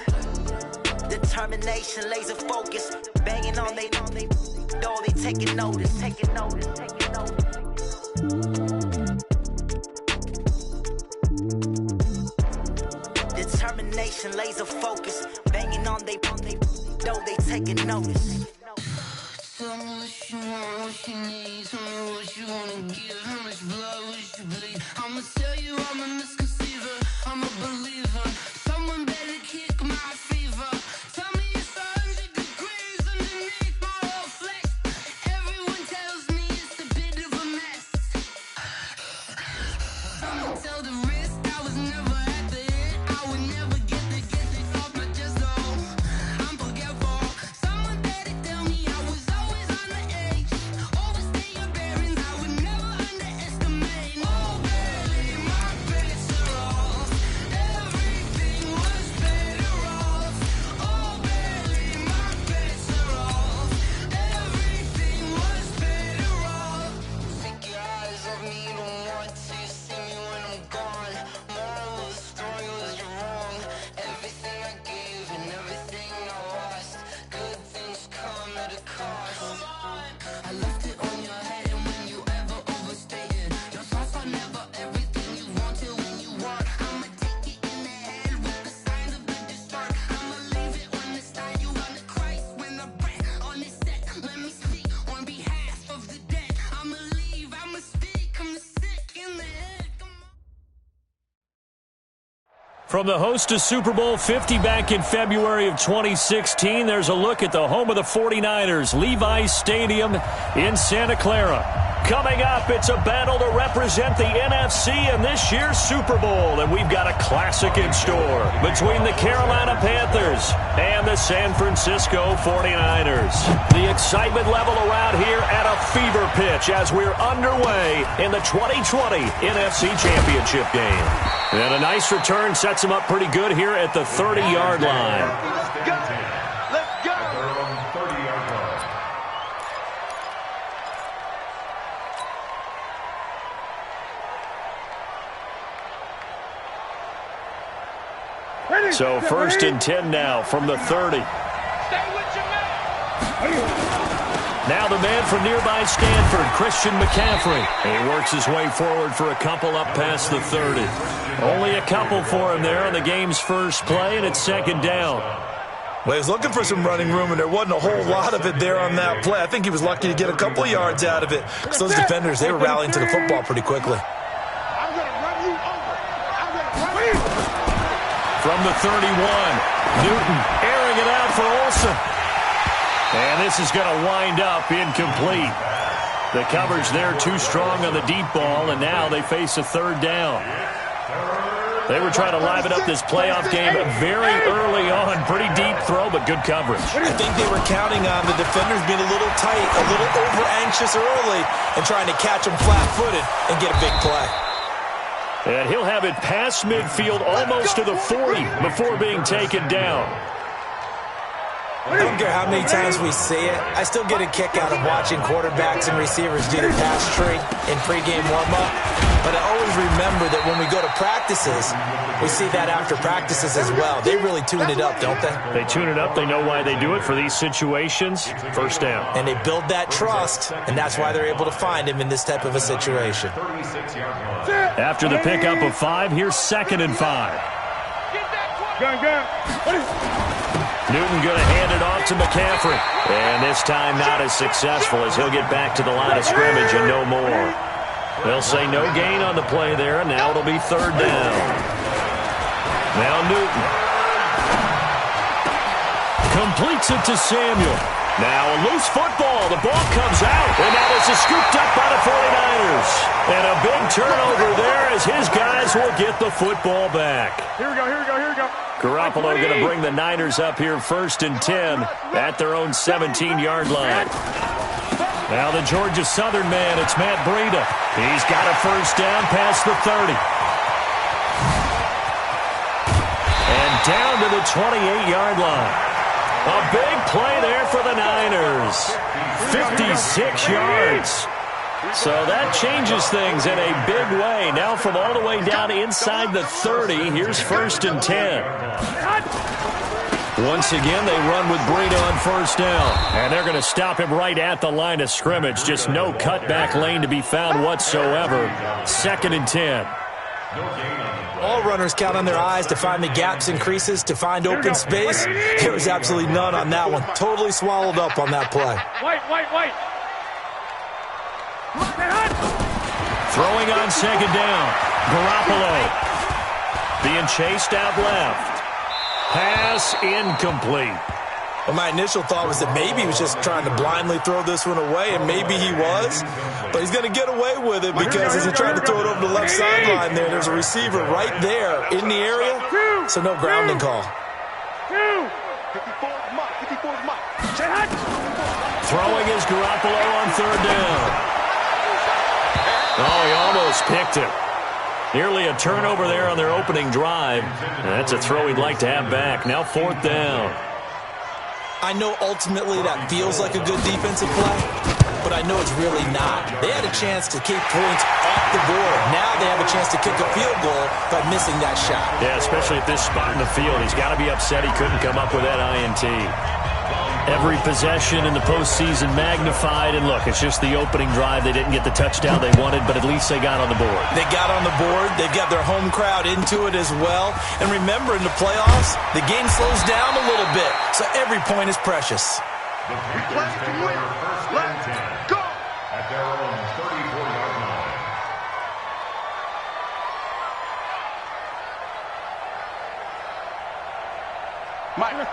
Determination, laser focus, banging on they door, they taking notice. Determination, laser focus, banging on they door, they taking notice. Tell me what you want, what you need, tell me what you wanna give, how much blood would you bleed? I'ma tell you I'm a misconceiver, I'm a believer, someone better kick my fever. Tell me it's 100 degrees underneath my whole flesh. Everyone tells me it's a bit of a mess. Someone tell the risk I was never at the end. I would never get it off my chest though. I'm forgetful. Someone better tell me I was always on the edge. Overstay your bearings, I would never underestimate. Oh baby, my bets are off. Everything was better off. Oh baby, my bets are off. Everything was better off. Take your eyes off me, don't want to see me when I'm gone. Moral of the story was you're wrong. Everything I gave and everything I lost. Good things come at a cost. I left it on your head, and when you ever overstay it, your thoughts are never everything you wanted when you want. I'ma take it in the head with the signs of the distort. I'ma leave it on the side. You on the Christ when the breath on this set. Let me speak on behalf of the dead. I'ma leave, I'ma speak. I'm the sick in the head. Come on. From the host of Super Bowl 50 back in February of 2016, there's a look at the home of the 49ers, Levi's Stadium in Santa Clara. Coming up, it's a battle to represent the NFC in this year's Super Bowl, and we've got a classic in store between the Carolina Panthers and the San Francisco 49ers. The excitement level around here at a fever pitch as we're underway in the 2020 NFC Championship game. And a nice return sets them up pretty good here at the 30-yard line. Let's go! Let's go! They're on the 30-yard line. So first and 10 now from the 30. Stay with your man! Now the man from nearby Stanford, Christian McCaffrey. And he works his way forward for a couple up past the 30. Only a couple for him there on the game's first play, and it's second down. Well, he was looking for some running room, and there wasn't a whole lot of it there on that play. I think he was lucky to get a couple yards out of it, because those defenders, they were rallying to the football pretty quickly. I'm going to run you over. I'm going to run you. From the 31, Newton airing it out for Olsen. And this is going to wind up incomplete. The coverage there too strong on the deep ball, and now they face a third down. They were trying to liven up this playoff game very early on. Pretty deep throw, but good coverage. I think they were counting on the defenders being a little tight, a little over-anxious early, and trying to catch them flat-footed and get a big play. And he'll have it past midfield almost to the 40 before being taken down. I don't care how many times we see it, I still get a kick out of watching quarterbacks and receivers do the pass tree in pregame warm-up. But I always remember that when we go to practices, we see that after practices as well. They really tune it up, don't they? They tune it up. They know why they do it for these situations. First down. And they build that trust, and that's why they're able to find him in this type of a situation. After the pickup of 5, here's second and 5. Newton going to hand it off to McCaffrey. And this time not as successful as he'll get back to the line of scrimmage and no more. They'll say no gain on the play there, and now it'll be third down. Now Newton. Completes it to Samuel. Now a loose football. The ball comes out, and that is scooped up by the 49ers. And a big turnover there as his guys will get the football back. Here we go. Garoppolo going to bring the Niners up here first and 10 at their own 17-yard line. Now the Georgia Southern man, it's Matt Breida. He's got a first down past the 30. And down to the 28-yard line. A big play there for the Niners. 56 yards. So that changes things in a big way. Now from all the way down inside the 30, here's first and 10. Once again, they run with Breida on first down. And they're going to stop him right at the line of scrimmage. Just no cutback lane to be found whatsoever. Second and 10. All runners count on their eyes to find the gaps and creases, to find open space. There was absolutely none on that one. Totally swallowed up on that play. Wait. Throwing on second down. Garoppolo being chased out left. Pass incomplete. Well, my initial thought was that maybe he was just trying to blindly throw this one away, and maybe he was. But he's going to get away with it because as he tried to throw it over the left sideline there's a receiver right there in the area, so no grounding call. Throwing is Garoppolo on third down. Oh, he almost picked it. Nearly a turnover there on their opening drive. And that's a throw he'd like to have back. Now fourth down. I know ultimately that feels like a good defensive play, but I know it's really not. They had a chance to keep points off the board. Now they have a chance to kick a field goal by missing that shot. Yeah, especially at this spot in the field. He's got to be upset he couldn't come up with that INT. Every possession in the postseason magnified, and look, it's just the opening drive. They didn't get the touchdown they wanted, but at least they got on the board. They got on the board. They've got their home crowd into it as well. And remember, in the playoffs, the game slows down a little bit, so every point is precious. Let's go! At their own 34-yard line.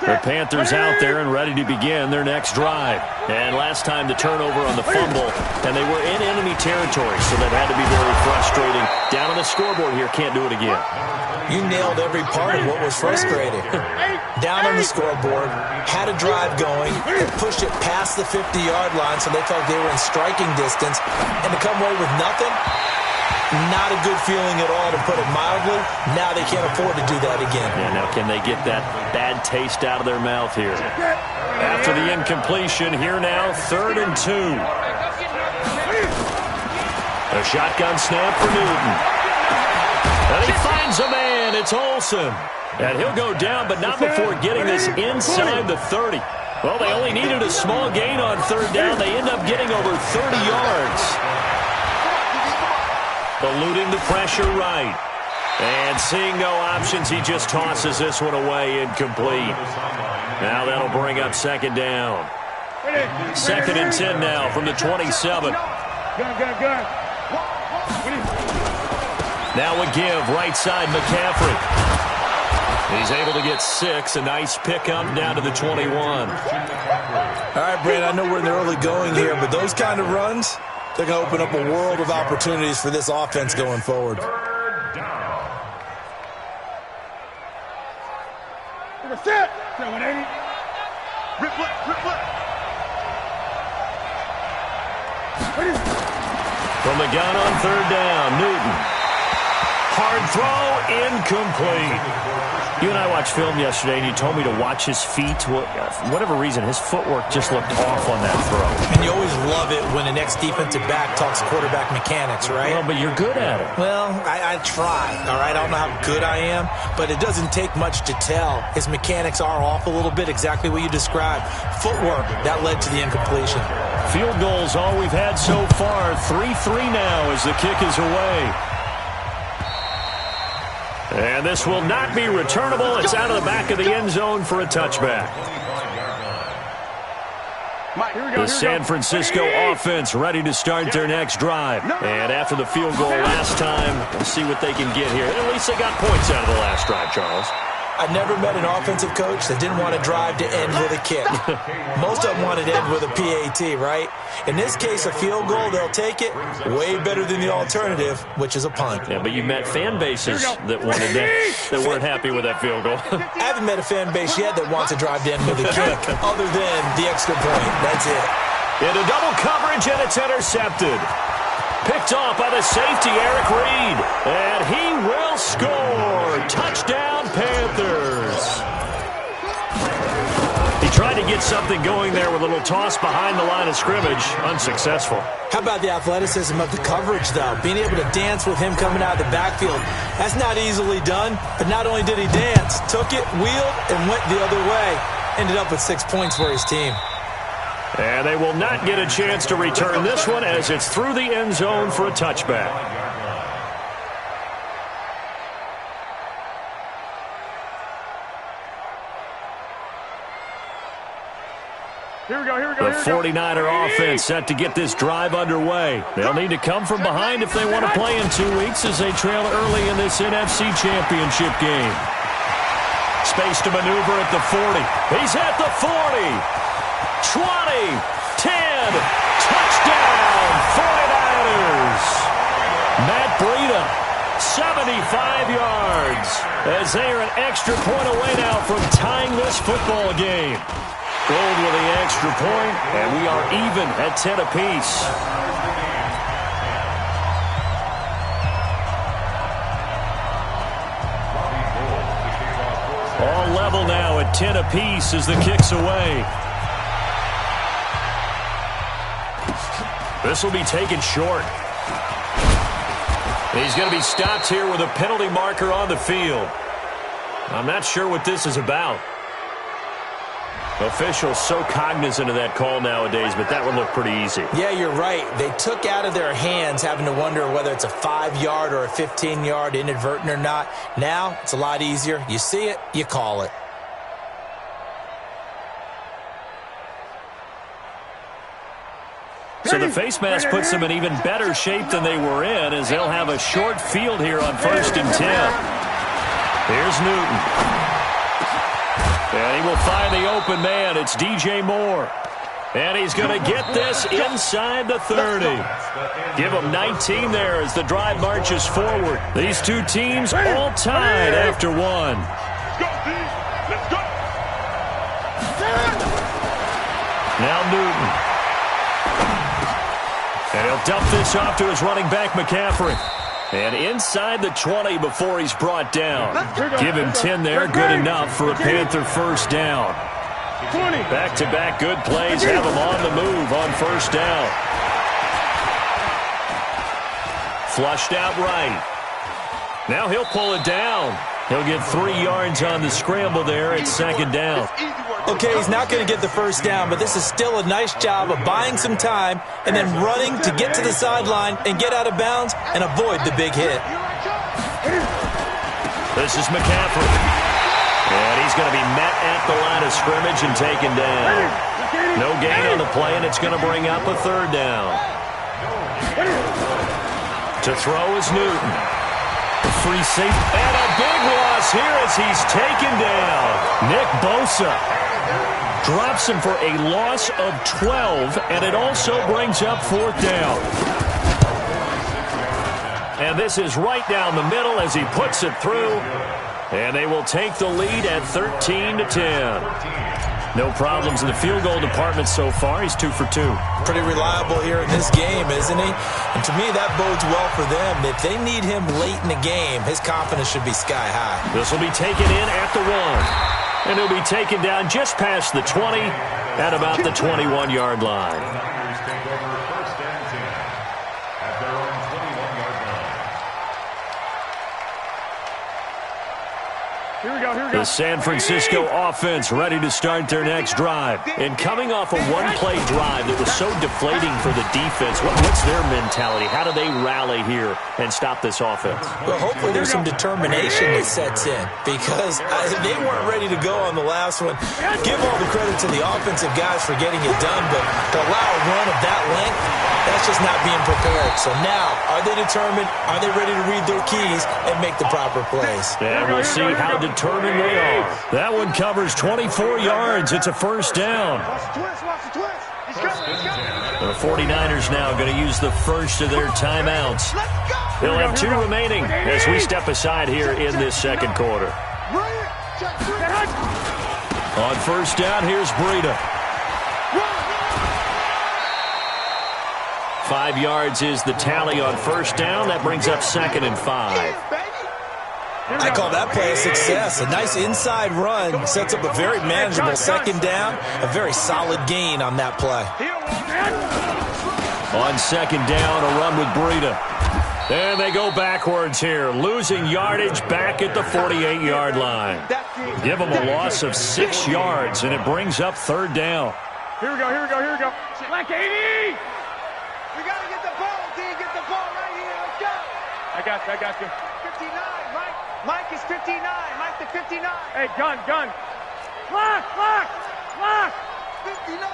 The Panthers out there and ready to begin their next drive. And last time the turnover on the fumble, and they were in enemy territory, so that had to be very frustrating. Down on the scoreboard here, can't do it again. You nailed every part of what was frustrating. Down on the scoreboard, had a drive going, pushed it past the 50-yard line so they thought they were in striking distance, and to come away with nothing, not a good feeling at all, to put it mildly. Now they can't afford to do that again. Yeah, now can they get that bad taste out of their mouth here? After the incompletion, here now, 3rd and 2. A shotgun snap for Newton. And he finds a man. It's Olsen. And he'll go down, but not before getting this inside the 30. Well, they only needed a small gain on third down. They end up getting over 30 yards. Eluding the pressure right. And seeing no options, he just tosses this one away, incomplete. Now that'll bring up second down. 2nd and 10 now from the 27. Now a give, right side, McCaffrey. He's able to get 6, a nice pickup down to the 21. All right, Brad, I know we're in the early going here, but those kind of runs, they're going to open up a world of opportunities for this offense going forward. From the gun on third down, Newton. Hard throw, incomplete. You and I watched film yesterday, and you told me to watch his feet. Well, for whatever reason, his footwork just looked off on that throw. And you always love it when the next defensive back talks quarterback mechanics, right? Well, but you're good at it. Well, I try, all right? I don't know how good I am, but it doesn't take much to tell. His mechanics are off a little bit, exactly what you described. Footwork, that led to the incompletion. Field goals, all we've had so far. 3-3 now as the kick is away. And this will not be returnable. It's out of the back of the end zone for a touchback. The San Francisco offense ready to start their next drive. And after the field goal last time, we'll see what they can get here. At least they got points out of the last drive, Charles. I never met an offensive coach that didn't want to drive to end with a kick. Most of them wanted to end with a PAT, right? In this case, a field goal, they'll take it. Way better than the alternative, which is a punt. Yeah, but you met fan bases that wanted that weren't happy with that field goal. I haven't met a fan base yet that wants to drive to end with a kick, other than the extra point. That's it. Into double coverage, and it's intercepted. Picked off by the safety, Eric Reed. And he will score. Touchdown, Panthers. He tried to get something going there with a little toss behind the line of scrimmage. Unsuccessful. How about the athleticism of the coverage, though? Being able to dance with him coming out of the backfield. That's not easily done. But not only did he dance, took it, wheeled, and went the other way. Ended up with 6 points for his team. And they will not get a chance to return this one as it's through the end zone for a touchback. The 49er offense set to get this drive underway. They'll need to come from behind if they want to play in 2 weeks as they trail early in this NFC Championship game. Space to maneuver at the 40. He's at the 40. 20, 10, touchdown, 49ers. Matt Breida, 75 yards, as they are an extra point away now from tying this football game. Gold with the extra point, and we are even at 10 apiece. All level now at 10 apiece as the kick's away. This will be taken short. He's going to be stopped here with a penalty marker on the field. I'm not sure what this is about. Officials so cognizant of that call nowadays, but that would look pretty easy. Yeah, you're right. They took out of their hands having to wonder whether it's a 5-yard or a 15-yard inadvertent or not. Now, it's a lot easier. You see it, you call it. So the face mask puts them in even better shape than they were in as they'll have a short field here on 1st and 10. Here's Newton. And he will find the open man. It's DJ Moore. And he's going to get this inside the 30. Give him 19 there as the drive marches forward. These two teams all tied after one. Let's go. Now Newton. And he'll dump this off to his running back, McCaffrey. And inside the 20 before he's brought down. Give him 10 there, good enough for a Panther first down. Back-to-back good plays have him on the move on first down. Flushed out right. Now he'll pull it down. He'll get 3 yards on the scramble there at 2nd down. Okay, he's not going to get the first down, but this is still a nice job of buying some time and then running to get to the sideline and get out of bounds and avoid the big hit. This is McCaffrey. And he's going to be met at the line of scrimmage and taken down. No gain on the play, and it's going to bring up a 3rd down. To throw is Newton. Free safety. And a big loss here as he's taken down. Nick Bosa drops him for a loss of 12, and it also brings up 4th down. And this is right down the middle as he puts it through. And they will take the lead at 13-10. No problems in the field goal department so far. He's 2 for 2. Pretty reliable here in this game, isn't he? And to me, that bodes well for them. If they need him late in the game, his confidence should be sky high. This will be taken in at the 1. And he'll be taken down just past the 20 at about the 21-yard line. The San Francisco offense ready to start their next drive. And coming off a one-play drive that was so deflating for the defense, what's their mentality? How do they rally here and stop this offense? Well, hopefully there's some determination that sets in because they weren't ready to go on the last one. Give all the credit to the offensive guys for getting it done, but to allow a run of that length, that's just not being prepared. So now, are they determined? Are they ready to read their keys and make the proper plays? And we'll see how determined they are. That one covers 24 yards. It's a first down. The 49ers now going to use the first of their timeouts. They'll have 2 remaining as we step aside here in this second quarter. On first down, here's Breida. 5 yards is the tally on first down. That brings up 2nd and 5. I call that play a success. A nice inside run sets up a very manageable second down. A very solid gain on that play. On second down, a run with Breida. And they go backwards here, losing yardage back at the 48-yard line. Give them a loss of 6 yards, and it brings up third down. Here we go. Black 80! We got to get the ball, D. Get the ball right here. Let's go. I got you. 59, Mike. Mike is 59. Mike the 59. Hey, gun. Lock. 59.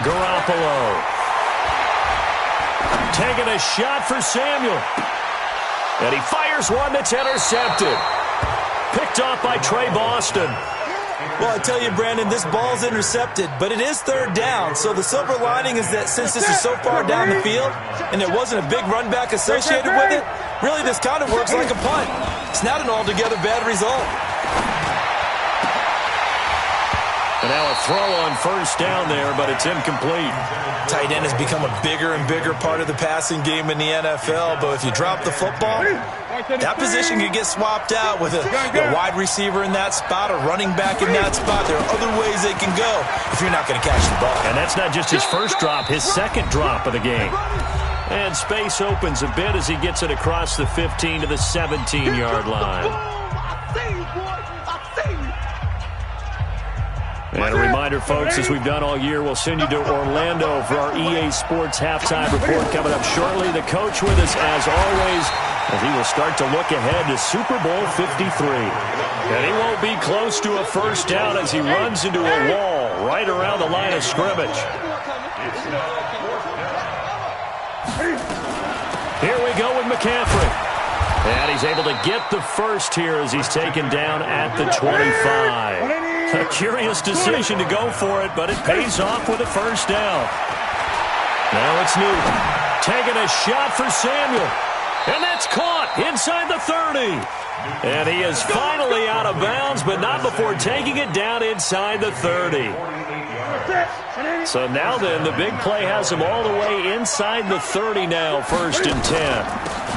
Garoppolo. Taking a shot for Samuel. And he fires one that's intercepted. Picked off by Trey Boston. Well, I tell you, Brandon, this ball's intercepted, but it is third down. So the silver lining is that since this is so far down the field and there wasn't a big run back associated with it, really this kind of works like a punt. It's not an altogether bad result. And now a throw on first down there, but it's incomplete. Tight end has become a bigger and bigger part of the passing game in the NFL, but if you drop the football, that position could get swapped out with a wide receiver in that spot, a running back in that spot. There are other ways they can go if you're not going to catch the ball. And that's not just his first drop, his second drop of the game. And space opens a bit as he gets it across the 15 to the 17-yard line. And a reminder, folks, as we've done all year, we'll send you to Orlando for our EA Sports halftime report coming up shortly. The coach with us, as always, as he will start to look ahead to Super Bowl 53. And he won't be close to a first down as he runs into a wall right around the line of scrimmage. Here we go with McCaffrey. And he's able to get the first here as he's taken down at the 25. A curious decision to go for it, but it pays off with a first down. Now it's Newton taking a shot for Samuel. And that's caught inside the 30. And he is finally out of bounds, but not before taking it down inside the 30. So now then, the big play has him all the way inside the 30 now, 1st and 10.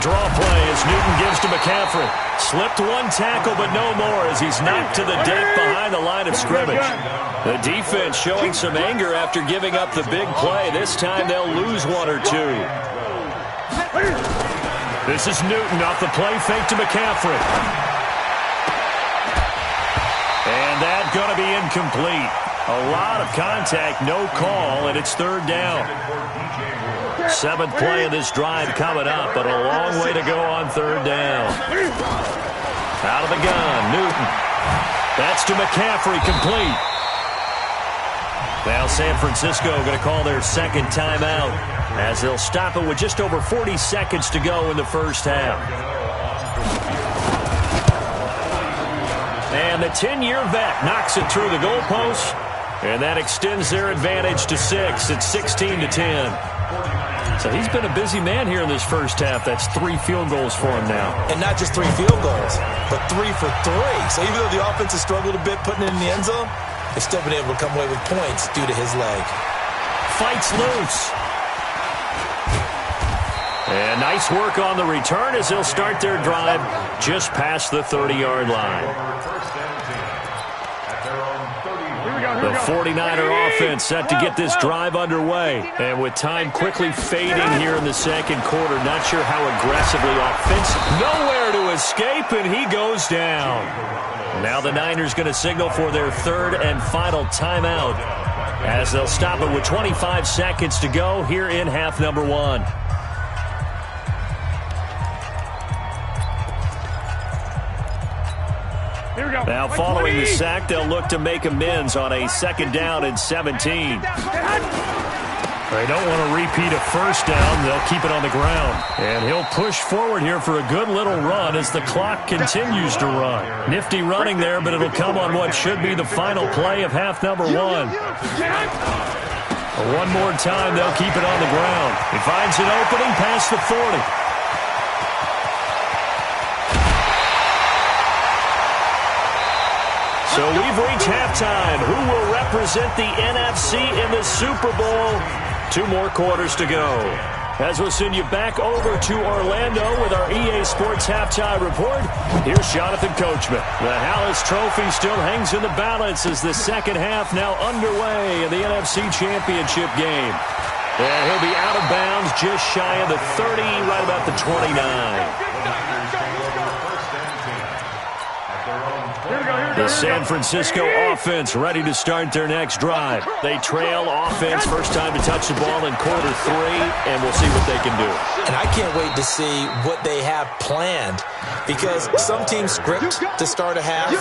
Draw play as Newton gives to McCaffrey. Slipped one tackle, but no more as he's knocked to the deck behind the line of scrimmage. The defense showing some anger after giving up the big play. This time they'll lose 1 or 2. This is Newton off the play fake to McCaffrey. And that's going to be incomplete. A lot of contact, no call, and it's third down. 7th play of this drive coming up, but a long way to go on third down. Out of the gun, Newton. That's to McCaffrey, complete. Now San Francisco going to call their second timeout as they'll stop it with just over 40 seconds to go in the first half. And the 10-year vet knocks it through the goalpost, and that extends their advantage to 6. It's 16 to 10. So he's been a busy man here in this first half. That's 3 field goals for him now. And not just 3 field goals, but 3 for 3. So even though the offense has struggled a bit putting it in the end zone, they've still been able to come away with points due to his leg. Fights loose. And nice work on the return as they'll start their drive just past the 30-yard line. The 49er offense set to get this drive underway. And with time quickly fading here in the second quarter, not sure how aggressively offensive. Nowhere to escape, and he goes down. Now the Niners going to signal for their third and final timeout as they'll stop it with 25 seconds to go here in half number 1. Here we go. Now, following the sack, they'll look to make amends on a 2nd down and 17. They don't want to repeat a 1st down. They'll keep it on the ground. And he'll push forward here for a good little run as the clock continues to run. Nifty running there, but it'll come on what should be the final play of half number 1. One more time, they'll keep it on the ground. He finds an opening past the 40. So we've reached halftime. Who will represent the NFC in the Super Bowl? 2 more quarters to go. As we'll send you back over to Orlando with our EA Sports Halftime Report, here's Jonathan Coachman. The Hallis Trophy still hangs in the balance as the second half now underway in the NFC Championship game. And he'll be out of bounds just shy of the 30, right about the 29. The San Francisco offense ready to start their next drive. They trail offense, first time to touch the ball in quarter 3, and we'll see what they can do. And I can't wait to see what they have planned, because some teams script to start a half.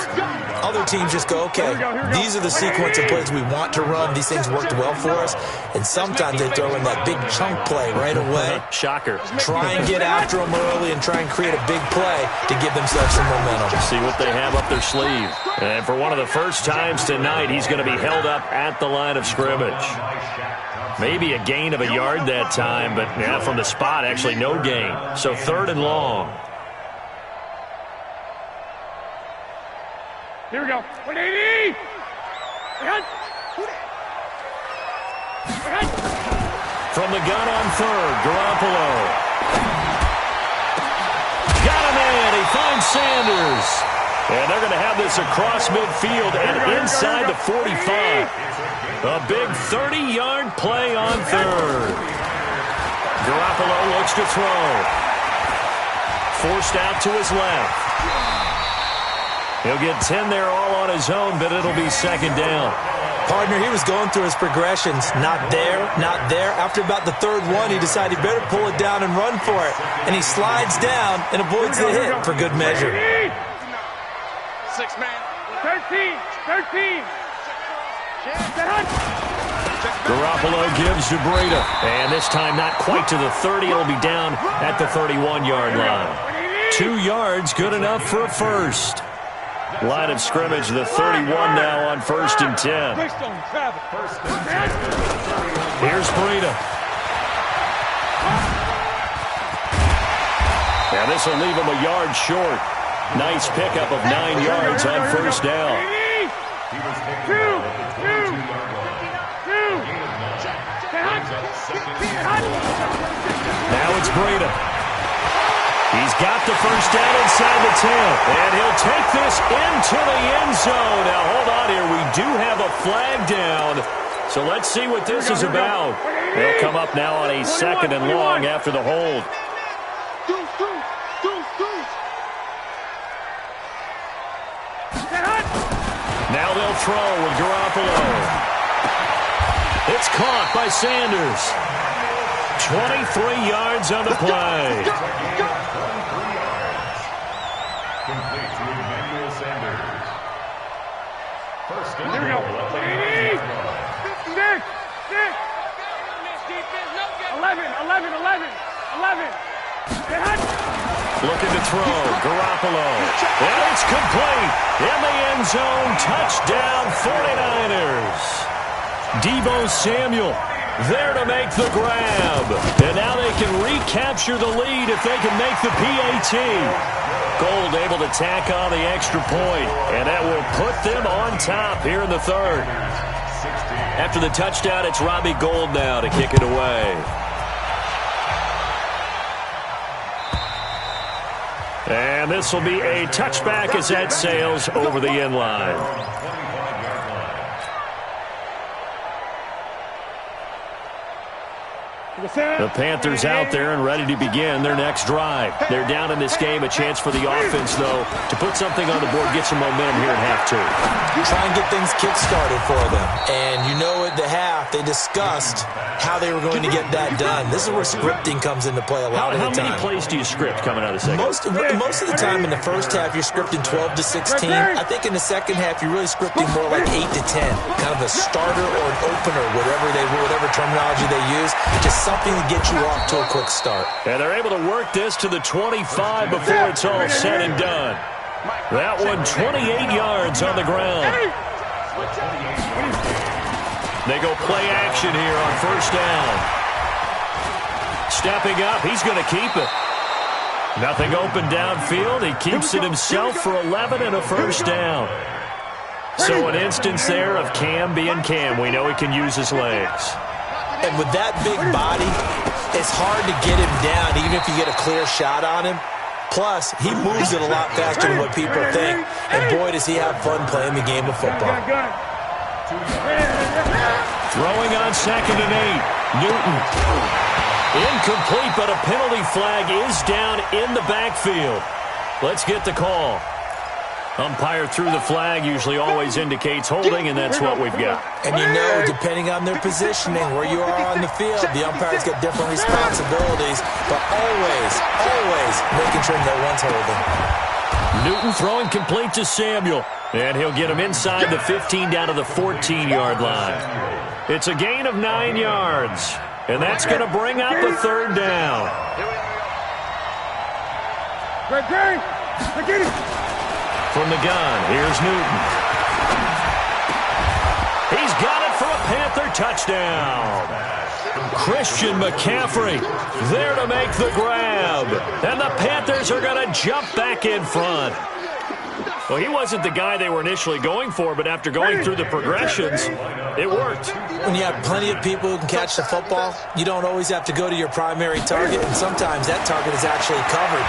Other teams just go, okay, these are the sequence of plays we want to run. These things worked well for us. And sometimes they throw in that big chunk play right away. Shocker. Try and get after them early and try and create a big play to give themselves some momentum. See what they have up their sleeve. And for one of the first times tonight, he's going to be held up at the line of scrimmage. Maybe a gain of a yard that time, but yeah, from the spot, actually no gain. So 3rd and long. Here we go. 180! From the gun on 3rd, Garoppolo. Got him in. He finds Sanders. And they're going to have this across midfield and inside the 45. A big 30-yard play on 3rd. Garoppolo looks to throw. Forced out to his left. He'll get 10 there all on his own, but it'll be 2nd down. Partner, he was going through his progressions. Not there, not there. After about the 3rd one, he decided he better pull it down and run for it. And he slides down and avoids the hit for good measure. 6 man. 13. Garoppolo gives to Breida. And this time not quite to the 30. It'll be down at the 31-yard line. 2 yards, good enough for a first. Line of scrimmage, the 31 now on 1st and 10. Here's Breida. And this will leave him a yard short. Nice pickup of 9 yards on 1st down. Now it's Breida. He's got the 1st down inside the 10. And he'll take this into the end zone. Now, hold on here. We do have a flag down. So let's see what this is about. They'll come up now on a 2nd and long after the hold. Now they'll throw with Garoppolo. It's caught by Sanders. 23 yards on the play. Complete to Emmanuel Sanders. 1st and Here we go. 11. Looking to throw. Garoppolo. And it's complete. In the end zone. Touchdown 49ers. Deebo Samuel there to make the grab. And now they can recapture the lead if they can make the PAT. Gold able to tack on the extra point. And that will put them on top here in the 3rd. After the touchdown, it's Robbie Gould now to kick it away. And this will be a touchback as that sails over the end line. The Panthers out there and ready to begin their next drive. They're down in this game. A chance for the offense, though, to put something on the board, get some momentum here at half two. Try and get things kick-started for them. And you know at the half, they discussed how they were going to get that done. This is where scripting comes into play a lot of the time. How many plays do you script coming out of the second? Most of the time in the first half, you're scripting 12 to 16. I think in the second half, you're really scripting more like 8 to 10. Kind of a starter or an opener, whatever terminology they use. Just something to get you off to a quick start. And they're able to work this to the 25 before it's all said and done. That one 28 yards on the ground. They go play action here on first down. Stepping up, he's going to keep it. Nothing open downfield. He keeps it himself for 11 and a first down. So an instance there of Cam being Cam. We know he can use his legs. And with that big body, it's hard to get him down even if you get a clear shot on him. Plus, he moves it a lot faster than what people think. And boy, does he have fun playing the game of football. Throwing on 2nd and 8. Newton. Incomplete, but a penalty flag is down in the backfield. Let's get the call. Umpire threw the flag, usually always indicates holding, and that's what we've got. And you know, depending on their positioning, where you are on the field, the umpire's got different responsibilities, but always making sure no one's holding. Newton throwing complete to Samuel, and he'll get him inside the 15 down to the 14-yard line. It's a gain of 9 yards, and that's going to bring up the third down. From the gun, here's Newton. He's got it for a Panther touchdown. Christian McCaffrey there to make the grab. And the Panthers are going to jump back in front. Well, he wasn't the guy they were initially going for, but after going through the progressions, it worked. When you have plenty of people who can catch the football, you don't always have to go to your primary target, and sometimes that target is actually covered.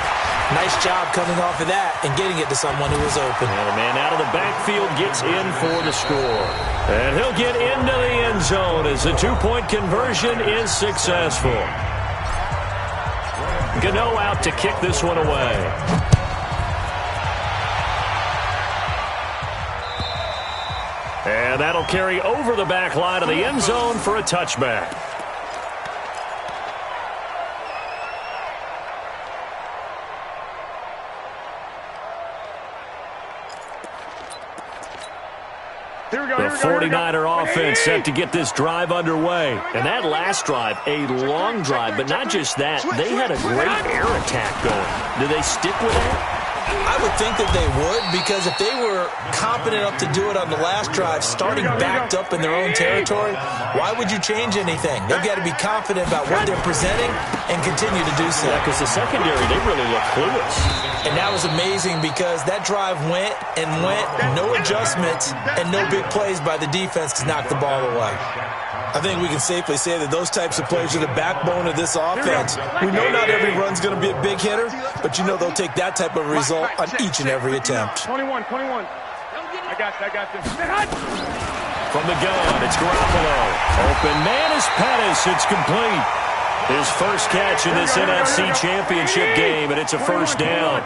Nice job coming off of that and getting it to someone who was open. And a man out of the backfield gets in for the score. And he'll get into the end zone as the two-point conversion is successful. Gano out to kick this one away. And that'll carry over the back line of the end zone for a touchback. The 49er offense set to get this drive underway. And that last drive, a long drive, but not just that. They had a great air attack going. Do they stick with that? I would think that they would, because if they were competent enough to do it on the last drive, starting backed up in their own territory, why would you change anything? They've got to be confident about what they're presenting and continue to do so. Yeah, because the secondary, they really look clueless. And that was amazing because that drive went, no adjustments, and no big plays by the defense to knock the ball away. I think we can safely say that those types of plays are the backbone of this offense. We know not every run's going to be a big hitter, but you know they'll take that type of result on each and every attempt. 21. I got this. From the gun, it's Garoppolo. Open man is Pettis. It's complete. His first catch in this NFC Championship game, and it's a first down.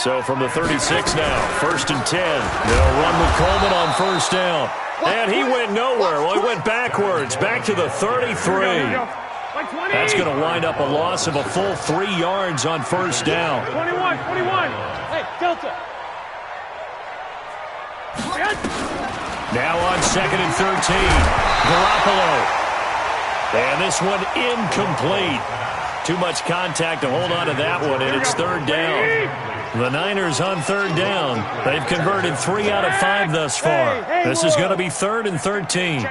So from the 36 now, 1st and 10. They'll run with Coleman on first down. And he went nowhere. Well, he went backwards, back to the 33. That's going to wind up a loss of a full 3 yards on first down. 21. Hey, Delta. Now on 2nd and 13. Garoppolo. And this one incomplete. Too much contact to hold on to that one, and it's third down. The Niners on third down. They've converted 3 out of 5 thus far. This is going to be 3rd and 13.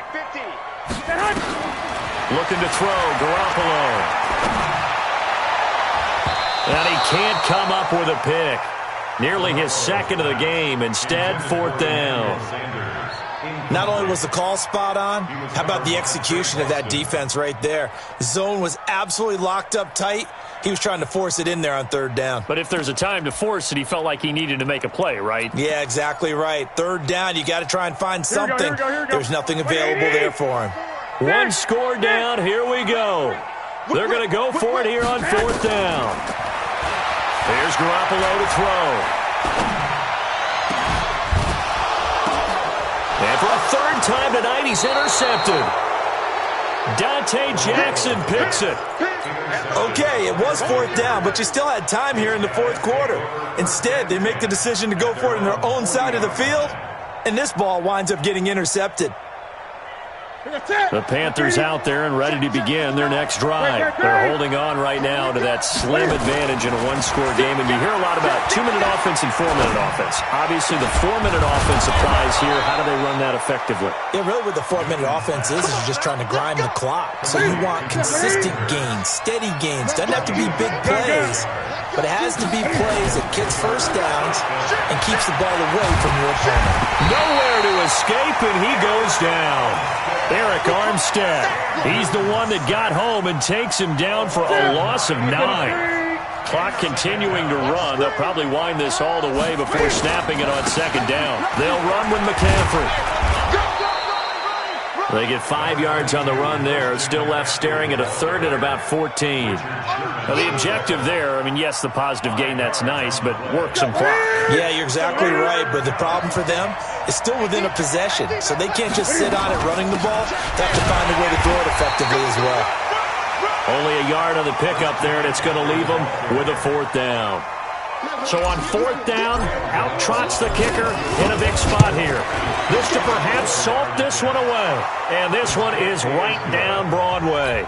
Looking to throw, Garoppolo. And he can't come up with a pick. Nearly his second of the game. Instead, 4th down. Not only was the call spot on, how about the execution of that defense right there? The zone was absolutely locked up tight. He was trying to force it in there on 3rd down. But if there's a time to force it, he felt like he needed to make a play, right? Yeah, exactly right. 3rd down, you got to try and find something. There's nothing available there for him. One score down. Here we go. They're going to go for it here on 4th down. Here's Garoppolo to throw. And for a 3rd time tonight, he's intercepted. Dante Jackson picks it. Okay, it was 4th down, but you still had time here in the 4th quarter. Instead, they make the decision to go for it on their own side of the field, and this ball winds up getting intercepted. The Panthers out there and ready to begin their next drive. They're holding on right now to that slim advantage in a one-score game. And you hear a lot about 2-minute offense and 4-minute offense. Obviously, the 4-minute offense applies here. How do they run that effectively? Yeah, really what the 4-minute offense is you're just trying to grind the clock. So you want consistent gains, steady gains. Doesn't have to be big plays, but it has to be plays that gets first downs and keeps the ball away from your opponent. Nowhere to escape, and he goes down. Eric Armstead, he's the one that got home and takes him down for a loss of 9. Clock continuing to run. They'll probably wind this all the way before snapping it on 2nd down. They'll run with McCaffrey. They get 5 yards on the run there. Still left staring at a 3rd and about 14. Now, the objective there, I mean, yes, the positive gain, that's nice, but work some clock. Yeah, you're exactly right, but the problem for them is still within a possession, so they can't just sit on it running the ball. They have to find a way to throw it effectively as well. Only a yard on the pickup there, and it's going to leave them with a 4th down. So on 4th down, out trots the kicker in a big spot here. This to perhaps salt this one away. And this one is right down Broadway.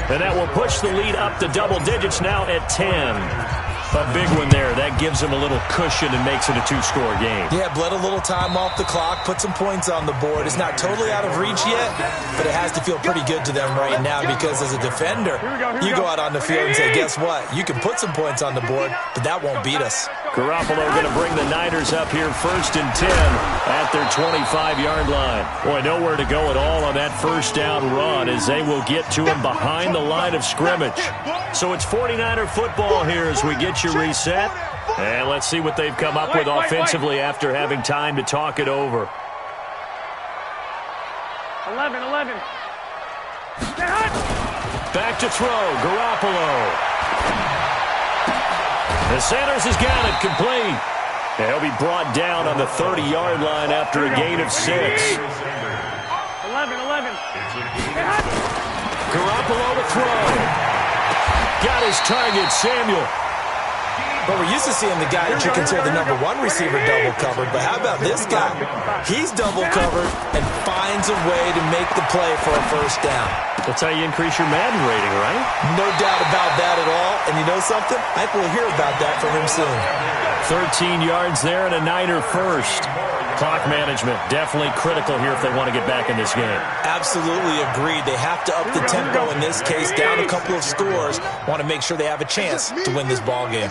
And that will push the lead up to double digits now at 10. A big one there. That gives them a little cushion and makes it a 2-score game. Yeah, bled a little time off the clock, put some points on the board. It's not totally out of reach yet, but it has to feel pretty good to them right now because as a defender, you go out on the field and say, guess what? You can put some points on the board, but that won't beat us. Garoppolo going to bring the Niners up here 1st and 10 at their 25-yard line. Boy, nowhere to go at all on that 1st down run as they will get to him behind the line of scrimmage. So it's 49er football here as we get you reset. And let's see what they've come up with offensively after having time to talk it over. 11. Back to throw, Garoppolo. The Sanders has got it complete. And he'll be brought down on the 30-yard line after a gain of 6. 11. Garoppolo to throw. Got his target, Samuel. Well, we're used to seeing the guy that you consider the #1 receiver double covered, but how about this guy? He's double covered and finds a way to make the play for a 1st down. That's how you increase your Madden rating, right? No doubt about that at all. And you know something? I think we'll hear about that from him soon. 13 yards there and a Niner 1st. Clock management definitely critical here if they want to get back in this game. Absolutely agreed. They have to up the tempo in this case, down a couple of scores. Want to make sure they have a chance to win this ball game.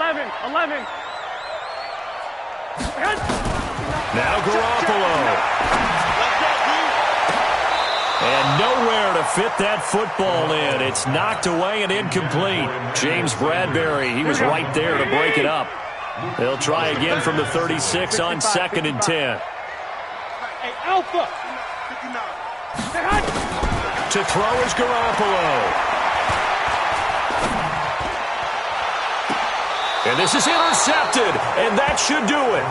11. Now Garoppolo. And nowhere to fit that football in. It's knocked away and incomplete. James Bradbury, he was right there to break it up. They'll try again from the 36 on 2nd and 10. Hey, Alpha. To throw is Garoppolo. And this is intercepted, and that should do it.